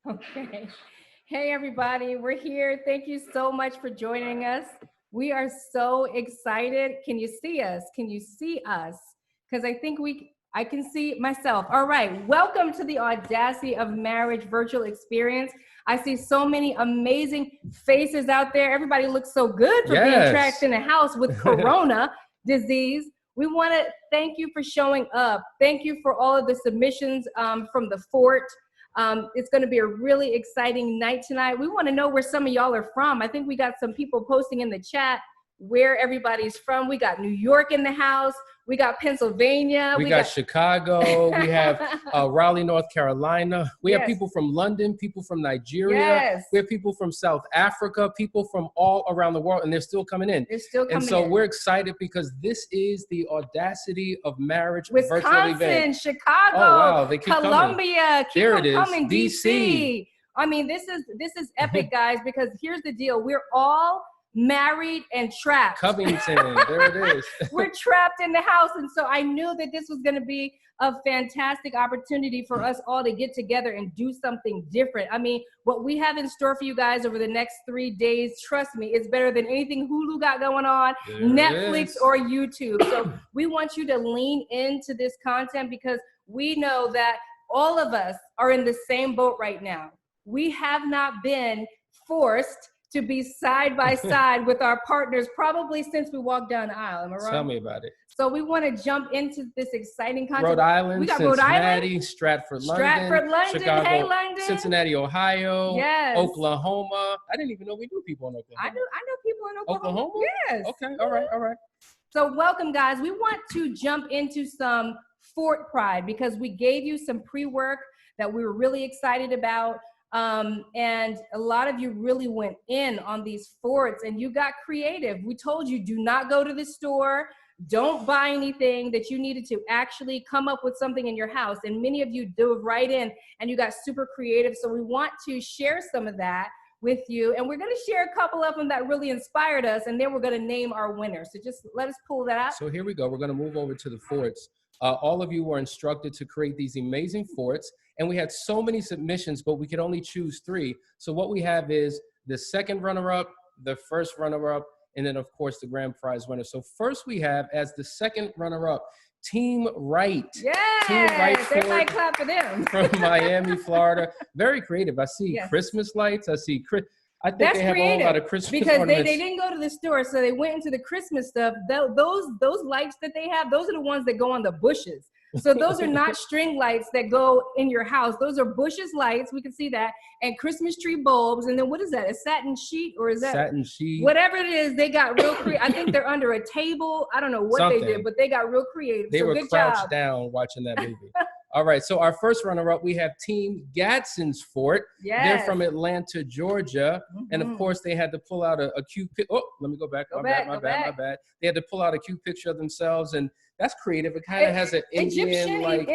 Okay. Hey, everybody. We're here. Thank you so much for joining us. We are so excited. Can you see us? Can you see us? Because I can see myself. All right. Welcome to the Audacity of Marriage Virtual Experience. I see so many amazing faces out there. Everybody looks so good for being trapped in a house with corona disease. We want to thank you for showing up. Thank you for all of the submissions from the fort. It's going to be a really exciting night tonight. We want to know where some of y'all are from. I think we got some people posting in the chat where everybody's from. We got New York in the house. We got Pennsylvania. We got Chicago. We have Raleigh, North Carolina. We have people from London, people from Nigeria. Yes. We have people from South Africa, people from all around the world, and they're still coming in. They're still coming in. And so we're excited because this is the Audacity of Marriage Wisconsin, virtual event. Chicago, wow, they keep Columbia, keep there it is. coming, DC. I mean, this is epic, guys, because here's the deal. We're all married and trapped. Covington, there it is. We're trapped in the house. And so I knew that this was going to be a fantastic opportunity for us all to get together and do something different. I mean, what we have in store for you guys over the next 3 days, trust me, it's better than anything Hulu got going on, Netflix or YouTube. So we want you to lean into this content because we know that all of us are in the same boat right now. We have not been forced to be side by side with our partners probably since we walked down the aisle. Am I right? Tell me about it. So we want to jump into this exciting content. Rhode Island, we got Cincinnati, Rhode Island, Stratford, London, Chicago, hey London, Cincinnati, Ohio, yes. Oklahoma. I didn't even know we knew people in Oklahoma. I know people in Oklahoma. Oklahoma? Yes. Okay, all right. So welcome, guys. We want to jump into some fort pride because we gave you some pre-work that we were really excited about. And a lot of you really went in on these forts and you got creative. We told you, do not go to the store. Don't buy anything that you needed to actually come up with something in your house. And many of you dove right in and you got super creative. So we want to share some of that with you. And we're going to share a couple of them that really inspired us. And then we're going to name our winners. So just let us pull that out. So here we go. We're going to move over to the forts. All of you were instructed to create these amazing forts. And we had so many submissions, but we could only choose 3. So what we have is the second runner-up, the first runner-up, and then, of course, the grand prize winner. So first we have, as the second runner-up, Team Wright. Yes, Team Wright everybody clap for them. From Miami, Florida. Very creative. I see Christmas lights. I see I think That's they have creative, a whole lot of Christmas because ornaments. they didn't go to the store, so they went into the Christmas stuff. Those lights that they have, those are the ones that go on the bushes. So those are not string lights that go in your house. Those are bushes lights. We can see that. And Christmas tree bulbs. And then what is that? A satin sheet, or is that? Satin sheet. Whatever it is, they got real creative. I think they're under a table. I don't know what they did, but they got real creative. They were good crouched job. down watching that movie. All right, so our first runner-up, we have Team Gadsden's Fort. Yes. They're from Atlanta, Georgia. And of course, they had to pull out a cute picture. Oh, let me go back. My bad. They had to pull out a cute picture of themselves, and that's creative. It kind of has an Indian kind of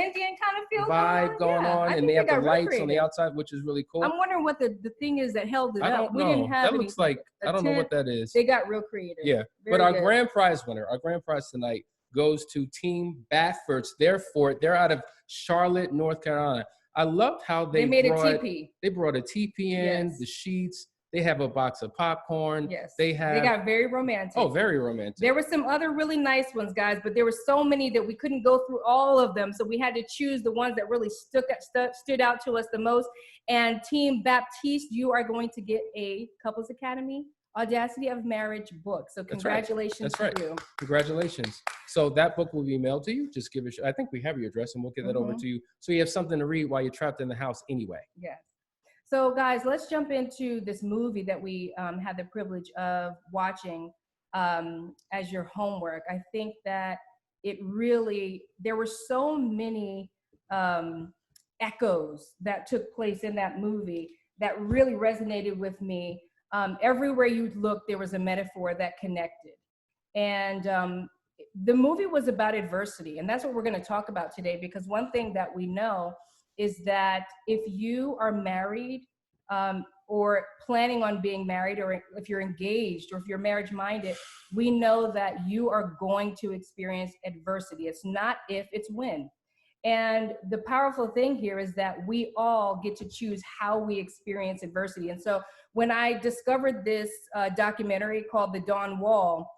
feel vibe going on, and they have the lights on the outside, which is really cool. I'm wondering what the thing is that held it up. I don't know. Didn't have that looks like, I don't know what that is. They got real creative. Yeah, but our grand prize winner, our grand prize tonight goes to Team Bafford's. Their fort. They're out of Charlotte, North Carolina. I loved how they made a teepee. They brought a teepee in, the sheets. They have a box of popcorn. Yes. They got very romantic. Oh, very romantic. There were some other really nice ones, guys, but there were so many that we couldn't go through all of them. So we had to choose the ones that really stood out to us the most. And Team Baptiste, you are going to get a Couples Academy Audacity of Marriage book. So congratulations to you. Congratulations. So that book will be mailed to you. Just give it, I think we have your address and we'll get that over to you. So you have something to read while you're trapped in the house anyway. Yes. So guys, let's jump into this movie that we had the privilege of watching as your homework. I think that there were so many echoes that took place in that movie that really resonated with me. Everywhere you looked, there was a metaphor that connected. And the movie was about adversity. And that's what we're going to talk about today, because one thing that we know is that if you are married or planning on being married, or if you're engaged, or if you're marriage minded, we know that you are going to experience adversity. It's not if, it's when. And the powerful thing here is that we all get to choose how we experience adversity. And so when I discovered this documentary called The Dawn Wall,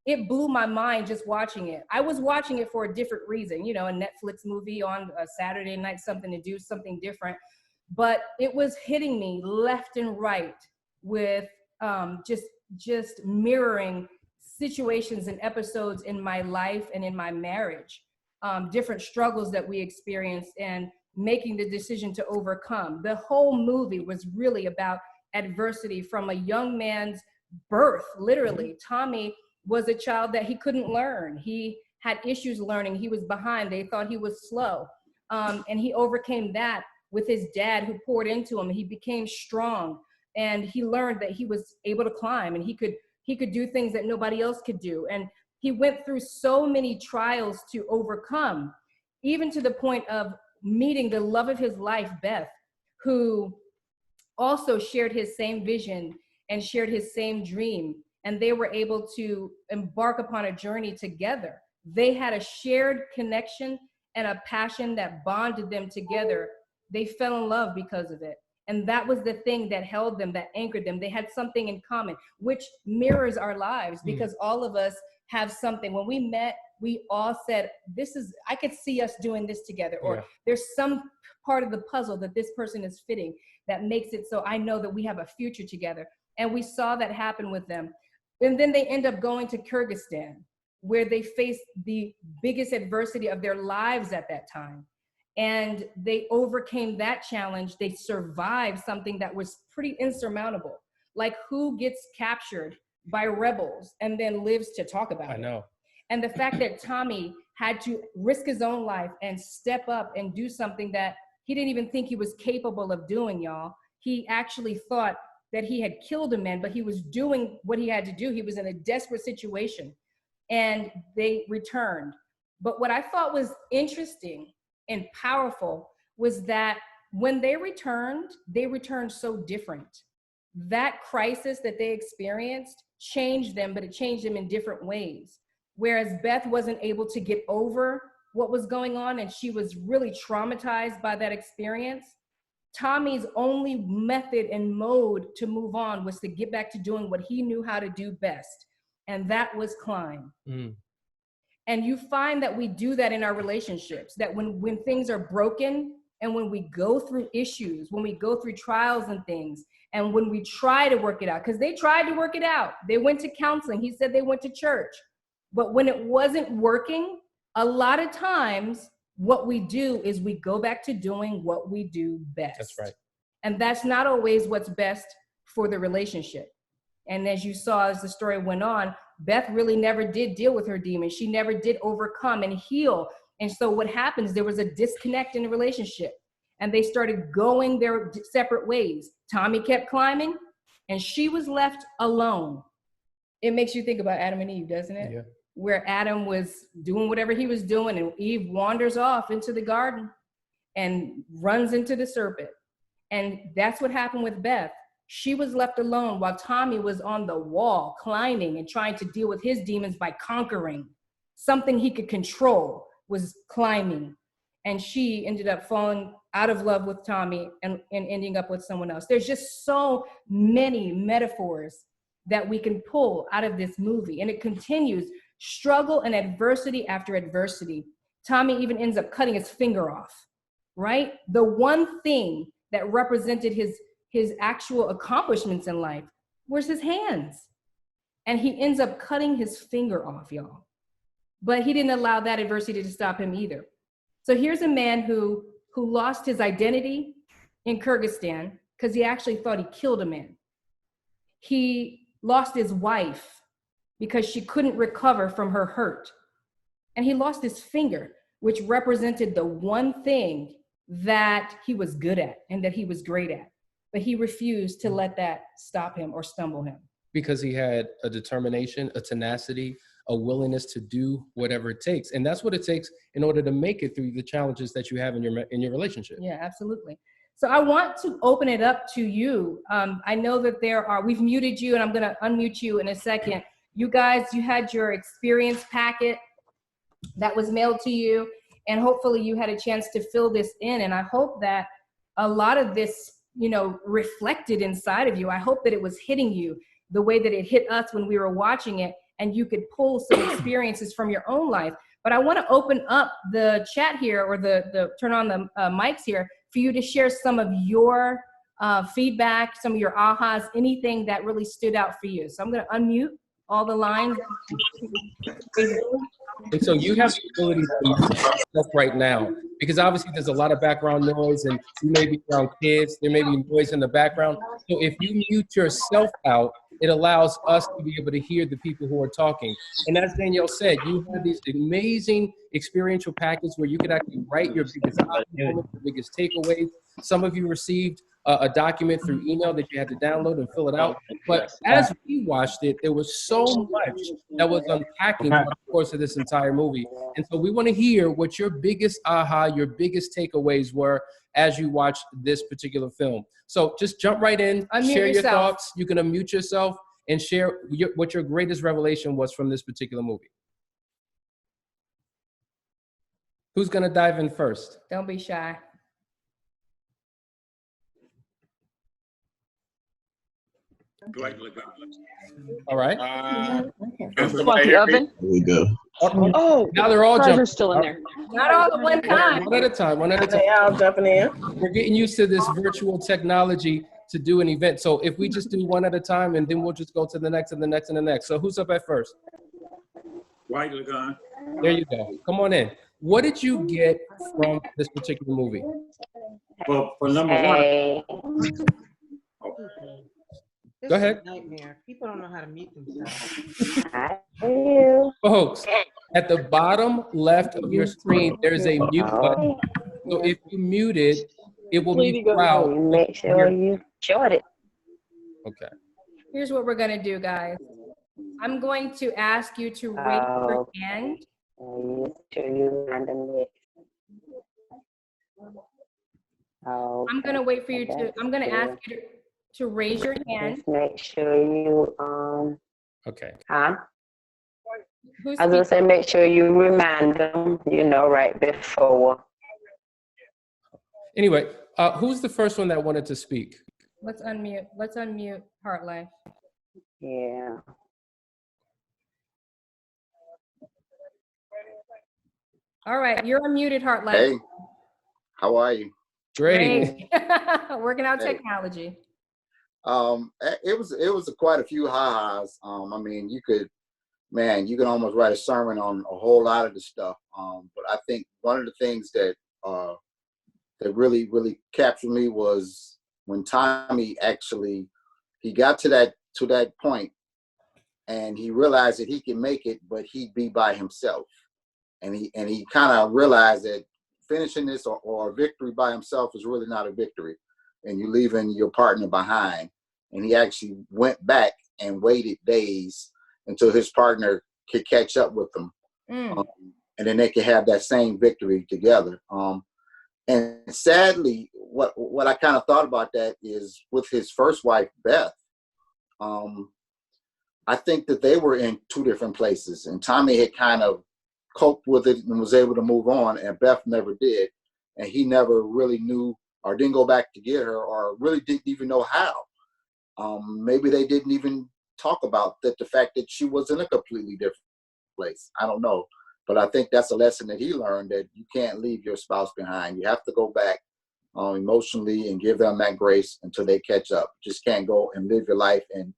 it blew my mind just watching it. I was watching it for a different reason, you know, a Netflix movie on a Saturday night, something to do, something different. But it was hitting me left and right with just mirroring situations and episodes in my life and in my marriage, different struggles that we experienced and making the decision to overcome. The whole movie was really about adversity from a young man's birth, literally. Tommy was a child that he couldn't learn. He had issues learning. He was behind. They thought he was slow. And he overcame that with his dad who poured into him. He became strong and he learned that he was able to climb and he could do things that nobody else could do. And he went through so many trials to overcome, even to the point of meeting the love of his life, Beth, who also shared his same vision and shared his same dream. And they were able to embark upon a journey together. They had a shared connection and a passion that bonded them together. They fell in love because of it. And that was the thing that held them, that anchored them. They had something in common, which mirrors our lives because all of us have something. When we met, we all said, I could see us doing this together. Or there's some part of the puzzle that this person is fitting that makes it so I know that we have a future together. And we saw that happen with them. And then they end up going to Kyrgyzstan, where they faced the biggest adversity of their lives at that time. And they overcame that challenge. They survived something that was pretty insurmountable. Like, who gets captured by rebels and then lives to talk about it? I know. And the fact that Tommy had to risk his own life and step up and do something that he didn't even think he was capable of doing, y'all. He actually thought that he had killed a man, but he was doing what he had to do. He was in a desperate situation and they returned. But what I thought was interesting and powerful was that when they returned so different. That crisis that they experienced changed them, but it changed them in different ways. Whereas Beth wasn't able to get over what was going on and she was really traumatized by that experience, Tommy's only method and mode to move on was to get back to doing what he knew how to do best, and that was climb. And you find that we do that in our relationships, that when things are broken and when we go through issues, when we go through trials and things, and when we try to work it out, because they tried to work it out. They went to counseling. He said they went to church. But when it wasn't working, a lot of times what we do is we go back to doing what we do best. That's right. And that's not always what's best for the relationship. And as you saw, as the story went on, Beth really never did deal with her demons. She never did overcome and heal. And so what happens, there was a disconnect in the relationship and they started going their separate ways. Tommy kept climbing and she was left alone. It makes you think about Adam and Eve, doesn't it? Yeah. Where Adam was doing whatever he was doing and Eve wanders off into the garden and runs into the serpent. And that's what happened with Beth. She was left alone while Tommy was on the wall climbing and trying to deal with his demons by conquering. Something he could control was climbing. And she ended up falling out of love with Tommy and ending up with someone else. There's just so many metaphors that we can pull out of this movie. And it continues, struggle and adversity after adversity. Tommy even ends up cutting his finger off, right? The one thing that represented his actual accomplishments in life was his hands. And he ends up cutting his finger off, y'all. But he didn't allow that adversity to stop him either. So here's a man who lost his identity in Kyrgyzstan because he actually thought he killed a man. He lost his wife because she couldn't recover from her hurt. And he lost his finger, which represented the one thing that he was good at and that he was great at. But he refused to let that stop him or stumble him. Because he had a determination, a tenacity, a willingness to do whatever it takes. And that's what it takes in order to make it through the challenges that you have in your relationship. Yeah, absolutely. So I want to open it up to you. I know that we've muted you and I'm gonna unmute you in a second. You guys, you had your experience packet that was mailed to you. And hopefully you had a chance to fill this in. And I hope that a lot of this, you know, reflected inside of you. I hope that it was hitting you the way that it hit us when we were watching it, and you could pull some experiences from your own life. But I want to open up the chat here, or the turn on the mics here, for you to share some of your feedback, some of your ahas, anything that really stood out for you. So I'm going to unmute all the lines. And so you have the ability to mute yourself right now, because obviously there's a lot of background noise, and you may be around kids, there may be noise in the background. So if you mute yourself out, it allows us to be able to hear the people who are talking. And as Danielle said, you have these amazing experiential packages where you could actually write your biggest moments, your biggest takeaways. Some of you received a document through email that you had to download and fill it out. But as we watched it, there was so much that was unpacking throughout the course of this entire movie. And so we want to hear what your biggest aha, your biggest takeaways were as you watched this particular film. So just jump right in, share your thoughts. You can unmute yourself and share what your greatest revelation was from this particular movie. Who's going to dive in first? Don't be shy. All right. About the oven? There we go. Oh, Now they're all fries jumping. are still in there. Not all at one time. One at a time, one at a time. They all jumping in. We're getting used to this virtual technology to do an event. So if we just do one at a time, and then we'll just go to the next and the next and the next. So who's up at first? White Lagon. There you go. Come on in. What did you get from this particular movie? Well, for number one, Go ahead. Nightmare. People don't know how to mute themselves. Folks, at the bottom left of your screen, there's a mute button. So if you mute it, it will be proud. Make sure you short it. Okay. Here's what we're going to do, guys. I'm going to ask you to raise your hand. I'm going to wait for you to, I'm going to ask you to raise your hand. Just make sure you, Okay. huh? Who's I was gonna say, make sure you remind them, you know, right before. Anyway, who's the first one that wanted to speak? Let's unmute Heart Life. Yeah. All right, you're unmuted, Heart Life. Hey, how are you? Great. Working out Hey. technology. It was quite a few ha-has. I mean, you could almost write a sermon on a whole lot of the stuff. But I think one of the things that really captured me was when Tommy actually, he got to that point and he realized that he can make it, but he'd be by himself. And he kind of realized that finishing this or a victory by himself is really not a victory, and you're leaving your partner behind. And he actually went back and waited days until his partner could catch up with them. And then they could have that same victory together. And sadly, what I kind of thought about that is with his first wife, Beth, I think that they were in two different places, and Tommy had kind of coped with it and was able to move on, and Beth never did. And he never really knew or didn't go back to get her, or really didn't even know how. Maybe they didn't even talk about that, the fact that she was in a completely different place. I don't know. But I think that's a lesson that he learned, that you can't leave your spouse behind. You have to go back emotionally and give them that grace until they catch up. You just can't go and live your life and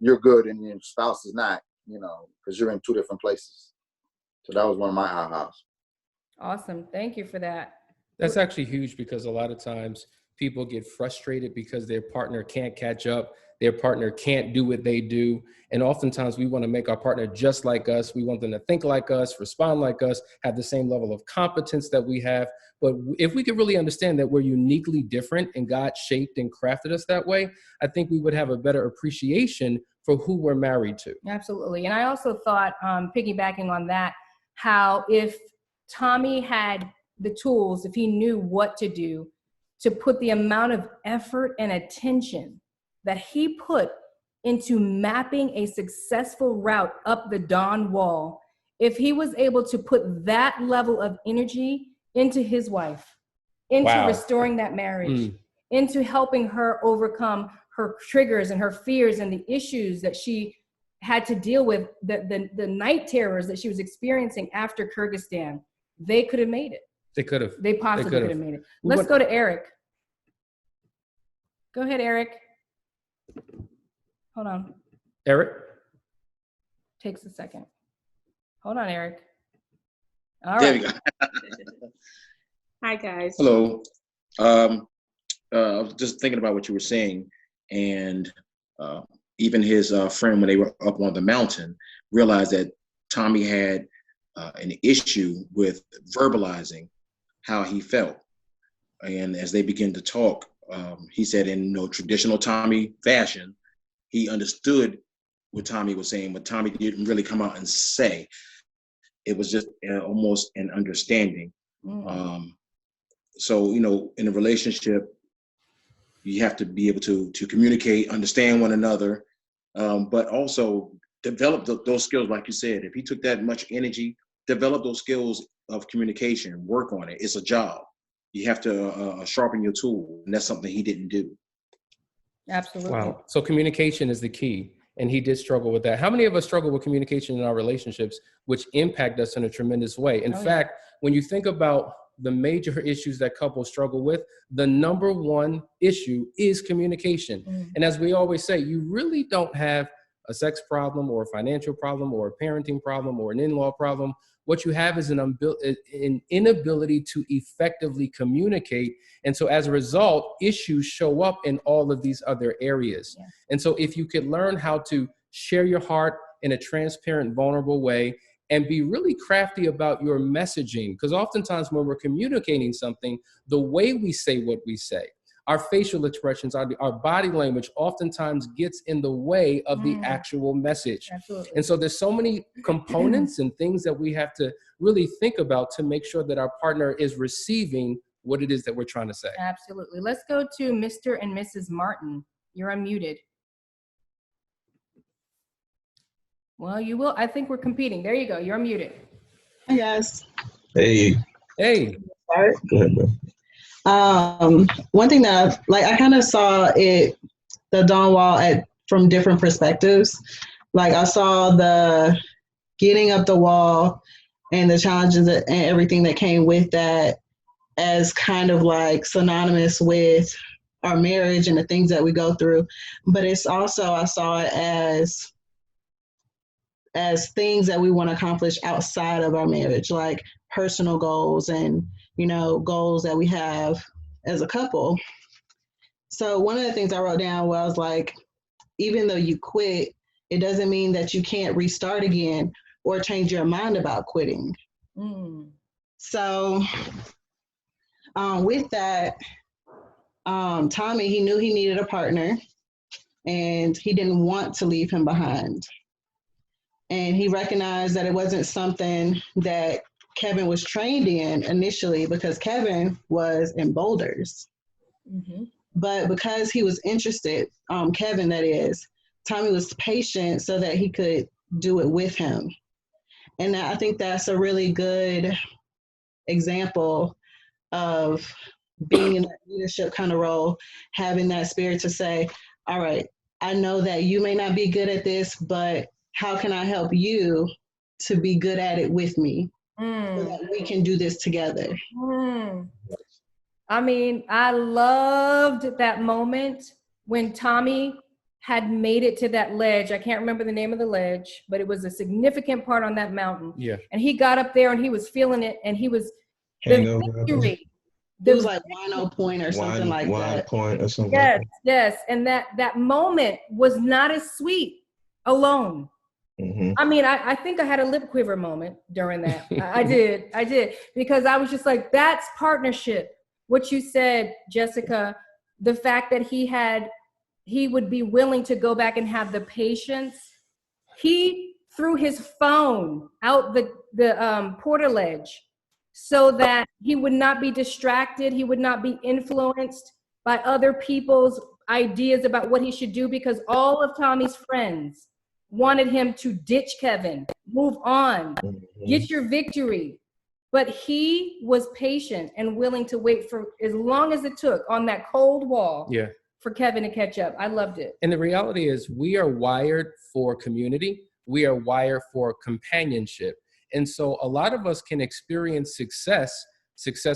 you're good and your spouse is not, because you're in two different places. So that was one of my ahas. Awesome. Thank you for that. That's actually huge, because a lot of times people get frustrated because their partner can't catch up. Their partner can't do what they do. And oftentimes we want to make our partner just like us. We want them to think like us, respond like us, have the same level of competence that we have. But if we could really understand that we're uniquely different and God shaped and crafted us that way, I think we would have a better appreciation for who we're married to. Absolutely. And I also thought, piggybacking on that, how if Tommy had the tools, if he knew what to do, to put the amount of effort and attention that he put into mapping a successful route up the Dawn Wall if he was able to put that level of energy into his wife, into Wow. restoring that marriage, into helping her overcome her triggers and her fears and the issues that she had to deal with, the night terrors that she was experiencing after Kyrgyzstan, they could have made it. They could have. They possibly could have made it. Let's go to Eric. Go ahead, Eric. Hold on. Eric? Takes a second. Hold on, Eric. All There right. we go. Hi, guys. Hello. I was just thinking about what you were saying, and even his friend, when they were up on the mountain, realized that Tommy had an issue with verbalizing how he felt. And as they began to talk, he said in traditional Tommy fashion, he understood what Tommy was saying, but Tommy didn't really come out and say. It was just almost an understanding. So, in a relationship, you have to be able to communicate, understand one another, but also develop those skills, like you said. If he took that much energy, develop those skills of communication, work on it. It's a job. You have to sharpen your tool, and that's something he didn't do. Absolutely. Wow. So communication is the key, and he did struggle with that. How many of us struggle with communication in our relationships, which impact us in a tremendous way? In fact, when you think about the major issues that couples struggle with, the number one issue is communication. And as we always say, you really don't have a sex problem or a financial problem or a parenting problem or an in-law problem. What you have is an inability to effectively communicate. And so as a result, issues show up in all of these other areas. Yeah. And so if you could learn how to share your heart in a transparent, vulnerable way, and be really crafty about your messaging, because oftentimes when we're communicating something, the way we say what we say, our facial expressions, our body language oftentimes gets in the way of the actual message. Absolutely. And so there's so many components and things that we have to really think about to make sure that our partner is receiving what it is that we're trying to say. Absolutely. Let's go to Mr. and Mrs. Martin. You're unmuted. Well, you will. I think we're competing. There you go. You're unmuted. Hi, guys. Hey. Hey. Start. Go ahead, bro. One thing that I kind of saw the dawn wall from different perspectives. Like I saw the getting up the wall and the challenges and everything that came with that as kind of like synonymous with our marriage and the things that we go through. But it's also, I saw it as things that we want to accomplish outside of our marriage, like personal goals and goals that we have as a couple. So one of the things I wrote down was like, even though you quit, it doesn't mean that you can't restart again or change your mind about quitting. So with that, Tommy, he knew he needed a partner and he didn't want to leave him behind. And he recognized that it wasn't something that Kevin was trained in initially, because Kevin was in boulders. But because he was interested, Kevin, that is, Tommy was patient so that he could do it with him. And I think that's a really good example of being in that leadership kind of role, having that spirit to say, all right, I know that you may not be good at this, but how can I help you to be good at it with me so that we can do this together? I mean, I loved that moment when Tommy had made it to that ledge. I can't remember the name of the ledge, but it was a significant part on that mountain. Yeah. And he got up there and he was feeling it, and he was Hangover. It was like Wino Point or something like that. Wine Point or something. Yes, like that. yes. And that moment was not as sweet alone. I mean, I think I had a lip quiver moment during that. I did, because I was just like, that's partnership. What you said, Jessica, the fact that he would be willing to go back and have the patience. He threw his phone out the portal ledge so that he would not be distracted. He would not be influenced by other people's ideas about what he should do, because all of Tommy's friends wanted him to ditch Kevin, move on, get your victory. But he was patient and willing to wait for as long as it took on that cold wall for Kevin to catch up. I loved it. And the reality is we are wired for community. We are wired for companionship. And so a lot of us can experience success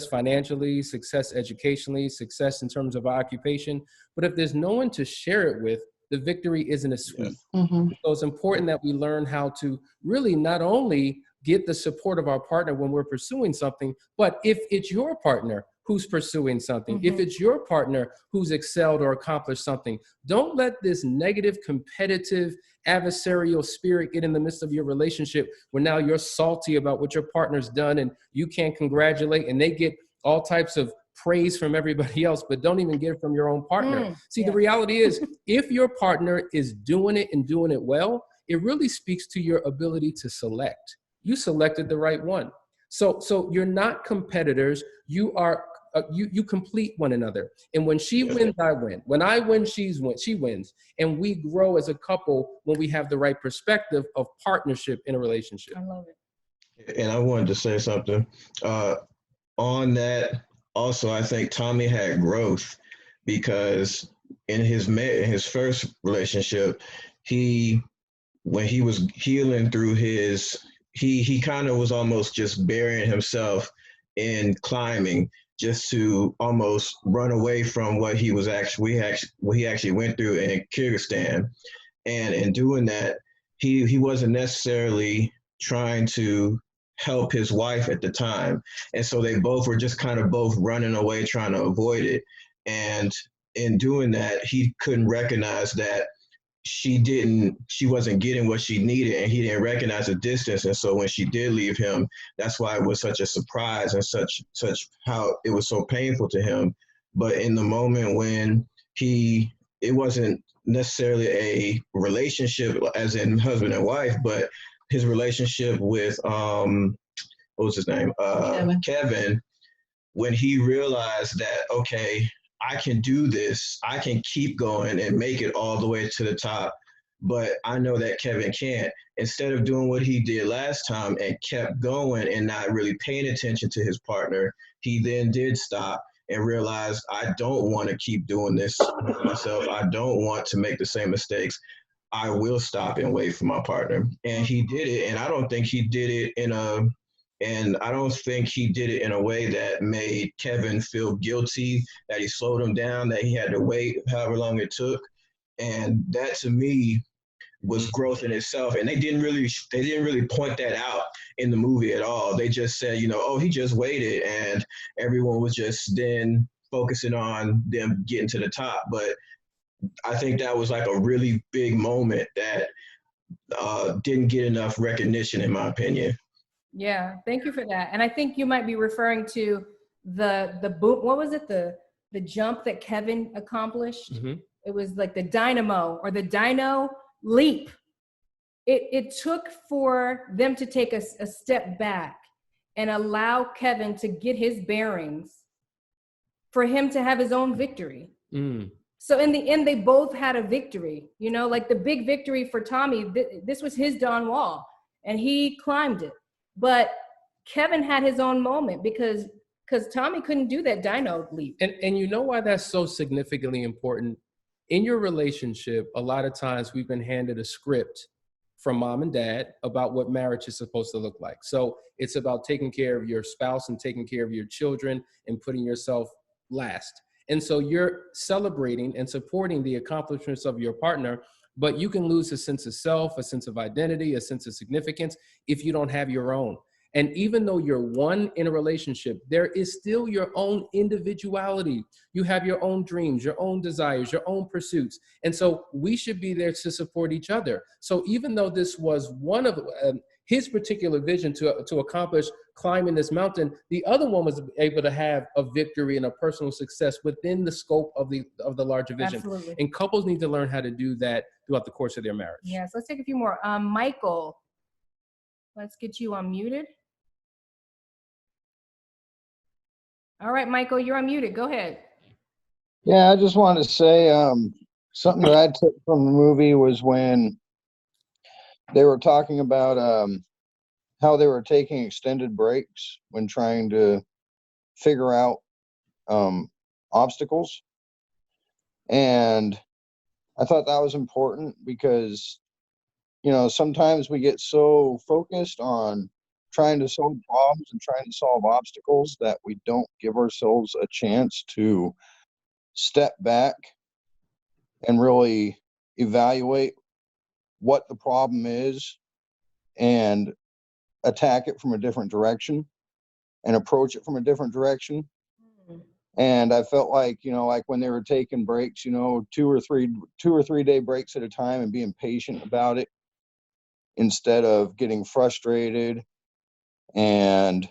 financially, success educationally, success in terms of our occupation. But if there's no one to share it with, the victory isn't as sweet. So it's important that we learn how to really not only get the support of our partner when we're pursuing something, but if it's your partner who's pursuing something, if it's your partner who's excelled or accomplished something, don't let this negative, competitive, adversarial spirit get in the midst of your relationship where now you're salty about what your partner's done and you can't congratulate, and they get all types of praise from everybody else, but don't even get it from your own partner. The reality is, if your partner is doing it and doing it well, it really speaks to your ability to select. You selected the right one. So you're not competitors. You are you complete one another. And when she wins, I win. When I win, she wins. And we grow as a couple when we have the right perspective of partnership in a relationship. I love it. And I wanted to say something on that. Also, I think Tommy had growth because in his first relationship, when he was healing through he kind of was almost just burying himself in climbing just to almost run away from what he actually went through in Kyrgyzstan. And in doing that, he wasn't necessarily trying to help his wife at the time. And so they both were just kind of both running away, trying to avoid it. And in doing that, he couldn't recognize that she wasn't getting what she needed, and he didn't recognize the distance. And so when she did leave him, that's why it was such a surprise and such how it was so painful to him. But in the moment when it wasn't necessarily a relationship as in husband and wife, but his relationship with what was his name? Kevin, when he realized that, okay, I can do this, I can keep going and make it all the way to the top, but I know that Kevin can't. Instead of doing what he did last time and kept going and not really paying attention to his partner, he then did stop and realized, I don't want to keep doing this myself. I don't want to make the same mistakes. I will stop and wait for my partner. And he did it. And I don't think he did it in a way that made Kevin feel guilty, that he slowed him down, that he had to wait however long it took. And that to me was growth in itself. And they didn't really point that out in the movie at all. They just said, oh, he just waited, and everyone was just then focusing on them getting to the top. But I think that was like a really big moment that didn't get enough recognition, in my opinion. Yeah, thank you for that. And I think you might be referring to the boom. What was it? The jump that Kevin accomplished. It was like the dynamo or the dino leap. It took for them to take a step back and allow Kevin to get his bearings for him to have his own victory. So in the end, they both had a victory, like the big victory for Tommy. This was his dawn wall and he climbed it. But Kevin had his own moment because Tommy couldn't do that dino leap. And you know why that's so significantly important? In your relationship, a lot of times we've been handed a script from mom and dad about what marriage is supposed to look like. So it's about taking care of your spouse and taking care of your children and putting yourself last. And so you're celebrating and supporting the accomplishments of your partner, but you can lose a sense of self, a sense of identity, a sense of significance if you don't have your own. And even though you're one in a relationship, there is still your own individuality. You have your own dreams, your own desires, your own pursuits. And so we should be there to support each other. So even though this was one of his particular vision to accomplish climbing this mountain, the other one was able to have a victory and a personal success within the scope of the larger vision. Absolutely. And couples need to learn how to do that throughout the course of their marriage. Yes, let's take a few more. Michael, let's get you unmuted. All right, Michael, you're unmuted. Go ahead. Yeah, I just wanted to say something that I took from the movie was when they were talking about how they were taking extended breaks when trying to figure out obstacles. And I thought that was important because, you know, sometimes we get so focused on trying to solve problems and trying to solve obstacles that we don't give ourselves a chance to step back and really evaluate what the problem is and attack it from a different direction and approach it from a different direction. And I felt like, you know, like when they were taking breaks, you know, 2 or 3 day breaks at a time and being patient about it instead of getting frustrated and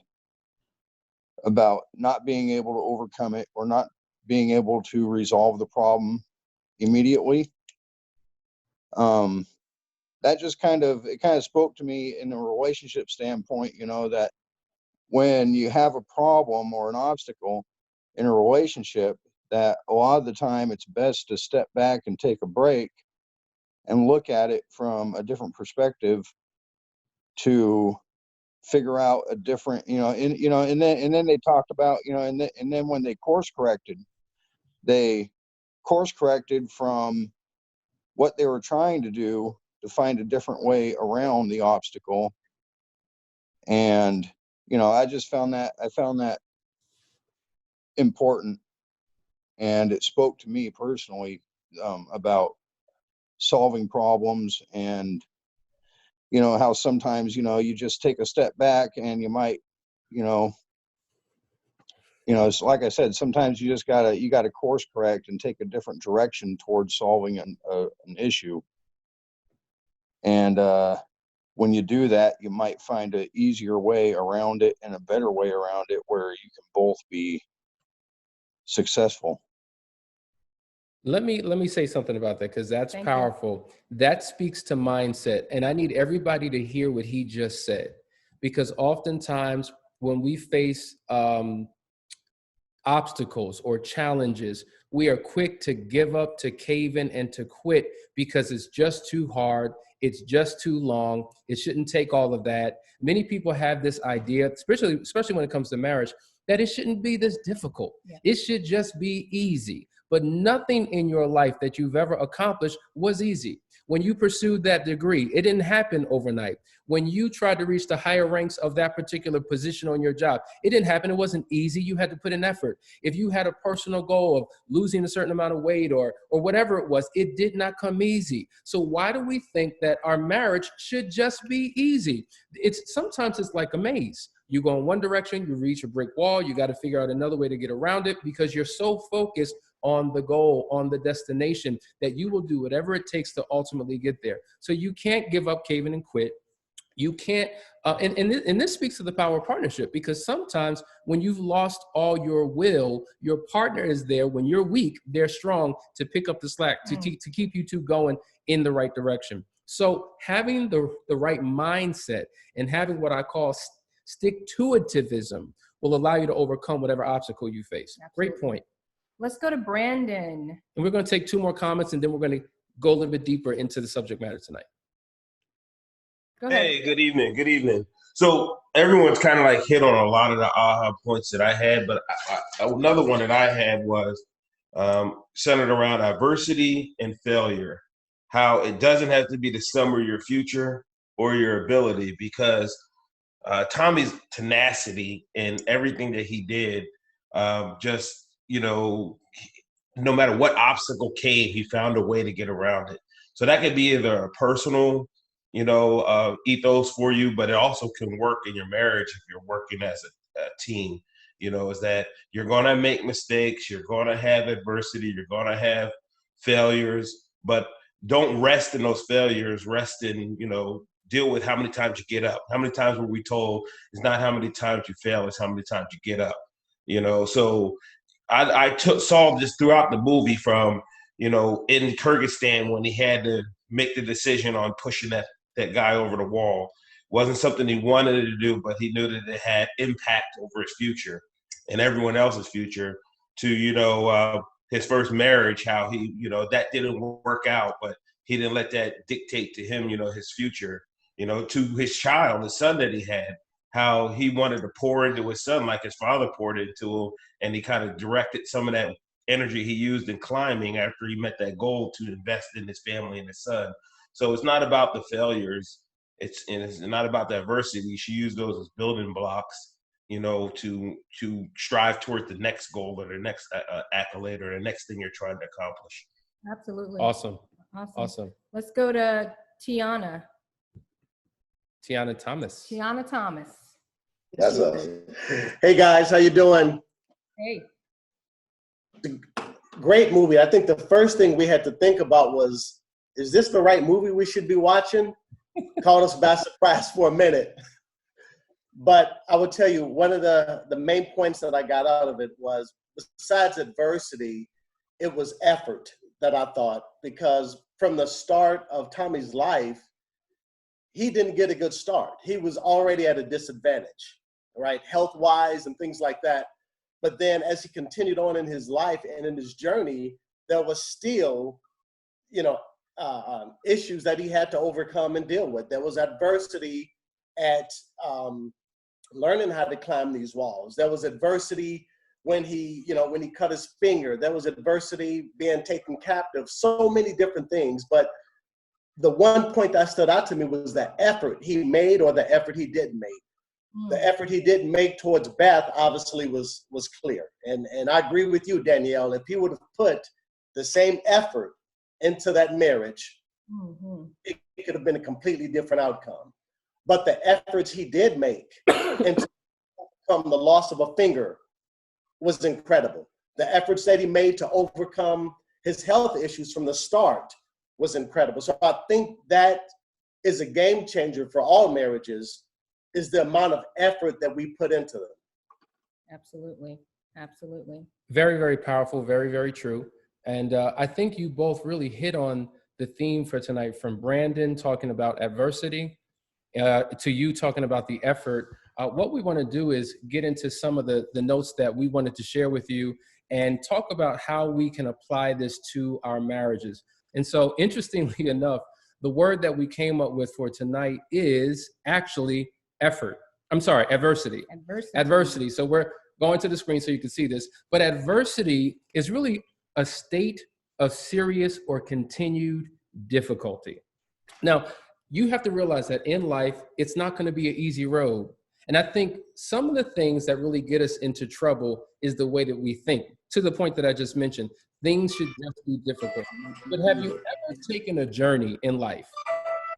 about not being able to overcome it or not being able to resolve the problem immediately. That just kind of spoke to me in a relationship standpoint, you know, that when you have a problem or an obstacle in a relationship, that a lot of the time it's best to step back and take a break and look at it from a different perspective to figure out a different, you know, and then they talked about, you know, and then when they course corrected from what they were trying to do to find a different way around the obstacle. And, you know, I found that important, and it spoke to me personally about solving problems, and, you know, how sometimes, you know, you just take a step back and you might, you know, it's like I said, sometimes you just gotta course correct and take a different direction towards solving an issue. And when you do that, you might find an easier way around it and a better way around it where you can both be successful. Let me say something about that, because that's Thank you. powerful. That speaks to mindset. And I need everybody to hear what he just said, because oftentimes when we face obstacles or challenges, we are quick to give up, to cave in, and to quit because it's just too hard. It's just too long. It shouldn't take all of that. Many people have this idea, especially when it comes to marriage, that it shouldn't be this difficult. Yeah. It should just be easy. But nothing in your life that you've ever accomplished was easy. When you pursued that degree, it didn't happen overnight. When you tried to reach the higher ranks of that particular position on your job, it didn't happen. It wasn't easy. You had to put in effort. If you had a personal goal of losing a certain amount of weight or whatever it was, it did not come easy. So why do we think that our marriage should just be easy? Sometimes it's like a maze. You go in one direction, you reach a brick wall, you got to figure out another way to get around it because you're so focused on the goal, on the destination, that you will do whatever it takes to ultimately get there. So you can't give up, cave in, and quit. You can't, and this speaks to the power of partnership, because sometimes when you've lost all your will, your partner is there. When you're weak, they're strong to pick up the slack, to keep you two going in the right direction. So having the right mindset and having what I call stick-to-itivism will allow you to overcome whatever obstacle you face. Absolutely. Great point. Let's go to Brandon. And we're going to take 2 more comments, and then we're going to go a little bit deeper into the subject matter tonight. Go ahead. Hey, good evening. Good evening. So everyone's kind of like hit on a lot of the aha points that I had, but another one that I had was centered around adversity and failure. How it doesn't have to be the sum of your future or your ability, because Tommy's tenacity and everything that he did, just, you know, no matter what obstacle came, he found a way to get around it. So that could be either a personal, you know, ethos for you, but it also can work in your marriage if you're working as a team. You know, is that you're going to make mistakes, you're going to have adversity, you're going to have failures, but don't rest in those failures. Rest in, you know, deal with how many times you get up. How many times were we told it's not how many times you fail, it's how many times you get up. You know, so I saw this throughout the movie, from, you know, in Kyrgyzstan when he had to make the decision on pushing that guy over the wall. Wasn't something he wanted to do, but he knew that it had impact over his future and everyone else's future. To, you know, his first marriage, how he, you know, that didn't work out, but he didn't let that dictate to him, his future, to his child, the son that he had, how he wanted to pour into his son like his father poured into him. And he kind of directed some of that energy he used in climbing after he met that goal to invest in his family and his son. So it's not about the failures. It's not about the adversity. She used those as building blocks, to strive towards the next goal or the next accolade or the next thing you're trying to accomplish. Absolutely. Awesome. Awesome. Let's go to Tiana. Tiana Thomas. Tiana Thomas. That's us. Hey guys, how you doing? Hey. Great movie. I think the first thing we had to think about was, is this the right movie we should be watching? Caught us by surprise for a minute. But I would tell you, one of the main points that I got out of it was, besides adversity, it was effort that I thought, because from the start of Tommy's life, he didn't get a good start. He was already at a disadvantage, right? Health-wise and things like that. But then as he continued on in his life and in his journey, there was still, issues that he had to overcome and deal with. There was adversity at learning how to climb these walls. There was adversity when he cut his finger. There was adversity being taken captive, so many different things. But the one point that stood out to me was the effort he made or the effort he didn't make. The effort he didn't make towards Beth obviously was clear. And I agree with you, Danielle. If he would have put the same effort into that marriage, it could have been a completely different outcome. But the efforts he did make into overcome the loss of a finger was incredible. The efforts that he made to overcome his health issues from the start was incredible. So I think that is a game changer for all marriages, is the amount of effort that we put into them. Absolutely. Absolutely. Very, very powerful. Very, very true. And I think you both really hit on the theme for tonight, from Brandon talking about adversity to you talking about the effort. What we want to do is get into some of the notes that we wanted to share with you and talk about how we can apply this to our marriages. And so, interestingly enough, the word that we came up with for tonight is actually effort. I'm sorry, adversity. Adversity. So we're going to the screen so you can see this. But adversity is really a state of serious or continued difficulty. Now, you have to realize that in life, it's not going to be an easy road. And I think some of the things that really get us into trouble is the way that we think, to the point that I just mentioned. Things should just be difficult. But have you ever taken a journey in life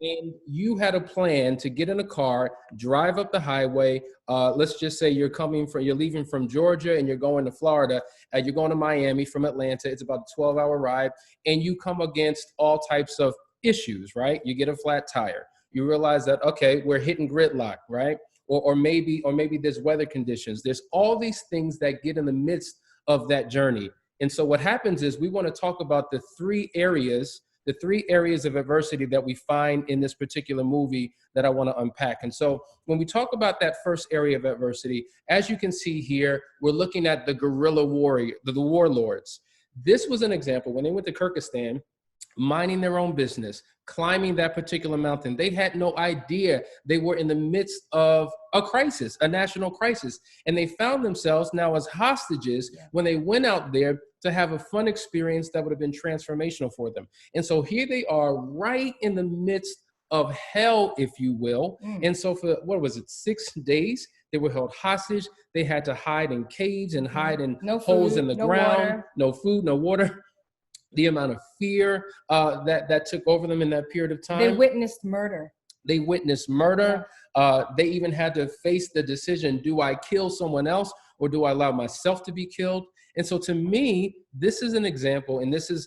and you had a plan to get in a car, drive up the highway? Let's just say you're leaving from Georgia and you're going to Florida. You're going to Miami from Atlanta. It's about a 12-hour ride, and you come against all types of issues, right? You get a flat tire. You realize that, okay, we're hitting gridlock, right? Or maybe there's weather conditions. There's all these things that get in the midst of that journey. And so what happens is we want to talk about the three areas of adversity that we find in this particular movie that I want to unpack. And so when we talk about that first area of adversity, as you can see here, we're looking at the guerrilla warrior, the warlords. This was an example when they went to Kyrgyzstan, minding their own business, climbing that particular mountain. They had no idea they were in the midst of a crisis, a national crisis. And they found themselves now as hostages when they went out there to have a fun experience that would have been transformational for them. And so here they are right in the midst of hell, if you will. And so for, 6 days, they were held hostage. They had to hide in caves and hide in holes in the ground, no food, no water. The amount of fear that took over them in that period of time. They witnessed murder. They witnessed murder. They even had to face the decision, do I kill someone else or do I allow myself to be killed? And so to me, this is an example, and this is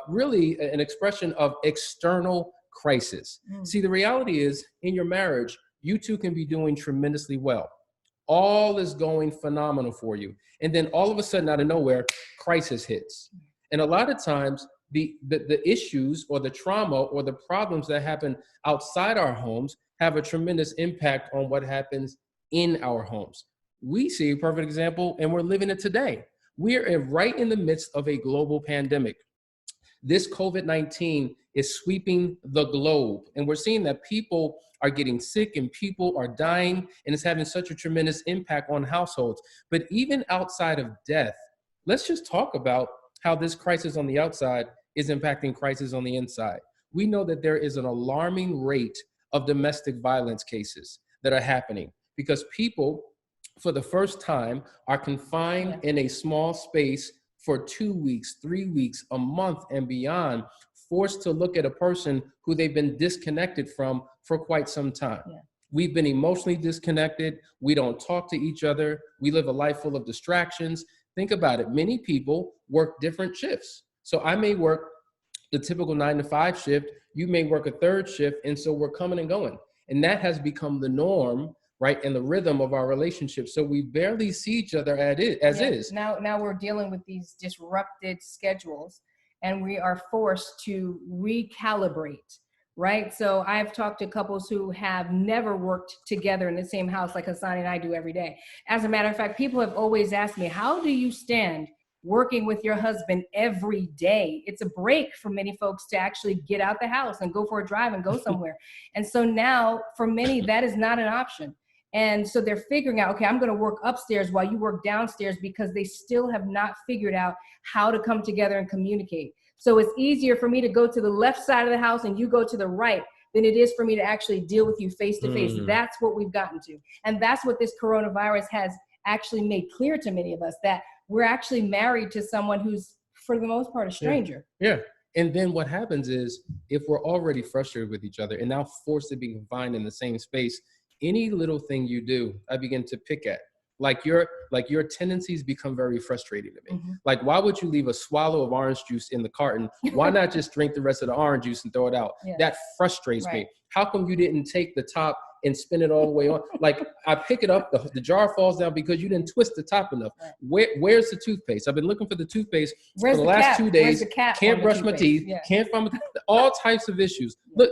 really an expression of external crisis. See, the reality is, in your marriage, you two can be doing tremendously well. All is going phenomenal for you. And then all of a sudden, out of nowhere, crisis hits. And a lot of times, the issues or the trauma or the problems that happen outside our homes have a tremendous impact on what happens in our homes. We see a perfect example, and we're living it today. We're right in the midst of a global pandemic. This COVID-19 is sweeping the globe. And we're seeing that people are getting sick and people are dying, and it's having such a tremendous impact on households. But even outside of death, let's just talk about how this crisis on the outside is impacting crisis on the inside. We know that there is an alarming rate of domestic violence cases that are happening because people, for the first time, are confined in a small space for 2 weeks, 3 weeks, a month, and beyond, forced to look at a person who they've been disconnected from for quite some time. Yeah. We've been emotionally disconnected. We don't talk to each other. We live a life full of distractions. Think about it. Many people work different shifts. So I may work the typical 9 to 5 shift. You may work a third shift. And so we're coming and going. And that has become the norm, right, and the rhythm of our relationship. So we barely see each other as is. Now we're dealing with these disrupted schedules, and we are forced to recalibrate, right? So I've talked to couples who have never worked together in the same house like Hassan and I do every day. As a matter of fact, people have always asked me, how do you stand working with your husband every day? It's a break for many folks to actually get out the house and go for a drive and go somewhere. And so now for many, that is not an option. And so they're figuring out, okay, I'm going to work upstairs while you work downstairs, because they still have not figured out how to come together and communicate. So it's easier for me to go to the left side of the house and you go to the right than it is for me to actually deal with you face to face. That's what we've gotten to. And that's what this coronavirus has actually made clear to many of us, that we're actually married to someone who's, for the most part, a stranger. Yeah. And then what happens is, if we're already frustrated with each other and now forced to be confined in the same space, any little thing you do, I begin to pick at. Like your tendencies become very frustrating to me. Like, why would you leave a swallow of orange juice in the carton? Why not just drink the rest of the orange juice and throw it out? That frustrates me. How come you didn't take the top and spin it all the way on? Like, I pick it up, the jar falls down because you didn't twist the top enough. Where's the toothpaste? I've been looking for the toothpaste for the last 2 days. Can't brush my teeth. Can't find all types of issues. Look,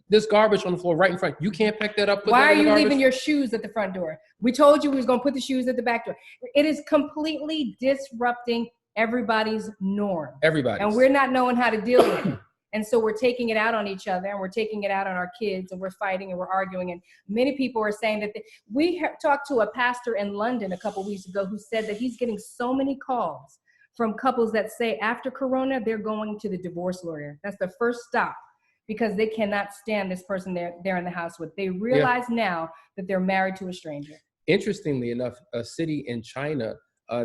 this garbage on the floor right in front. You can't pick that up. Why are you leaving your shoes at the front door? We told you we was going to put the shoes at the back door. It is completely disrupting everybody's norm. And we're not knowing how to deal with it. And so we're taking it out on each other, and we're taking it out on our kids, and we're fighting and we're arguing. And many people are saying that we talked to a pastor in London a couple weeks ago who said that he's getting so many calls from couples that say after Corona, they're going to the divorce lawyer. That's the first stop, because they cannot stand this person they're in the house with. They realize now that they're married to a stranger. Interestingly enough, a city in China,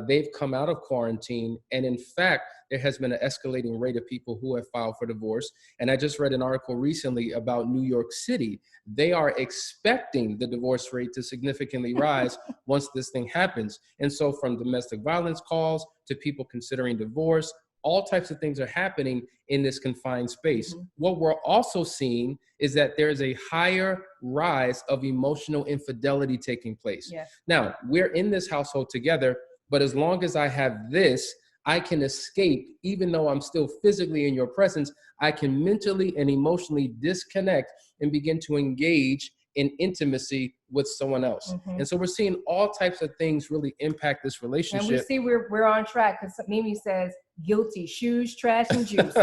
they've come out of quarantine. And in fact, there has been an escalating rate of people who have filed for divorce. And I just read an article recently about New York City. They are expecting the divorce rate to significantly rise once this thing happens. And so from domestic violence calls to people considering divorce, all types of things are happening in this confined space. What we're also seeing is that there's a higher rise of emotional infidelity taking place. Now, we're in this household together, but as long as I have this, I can escape. Even though I'm still physically in your presence, I can mentally and emotionally disconnect and begin to engage in intimacy with someone else. And so we're seeing all types of things really impact this relationship. And we see we're on track, because Mimi says guilty: shoes, trash, and juice.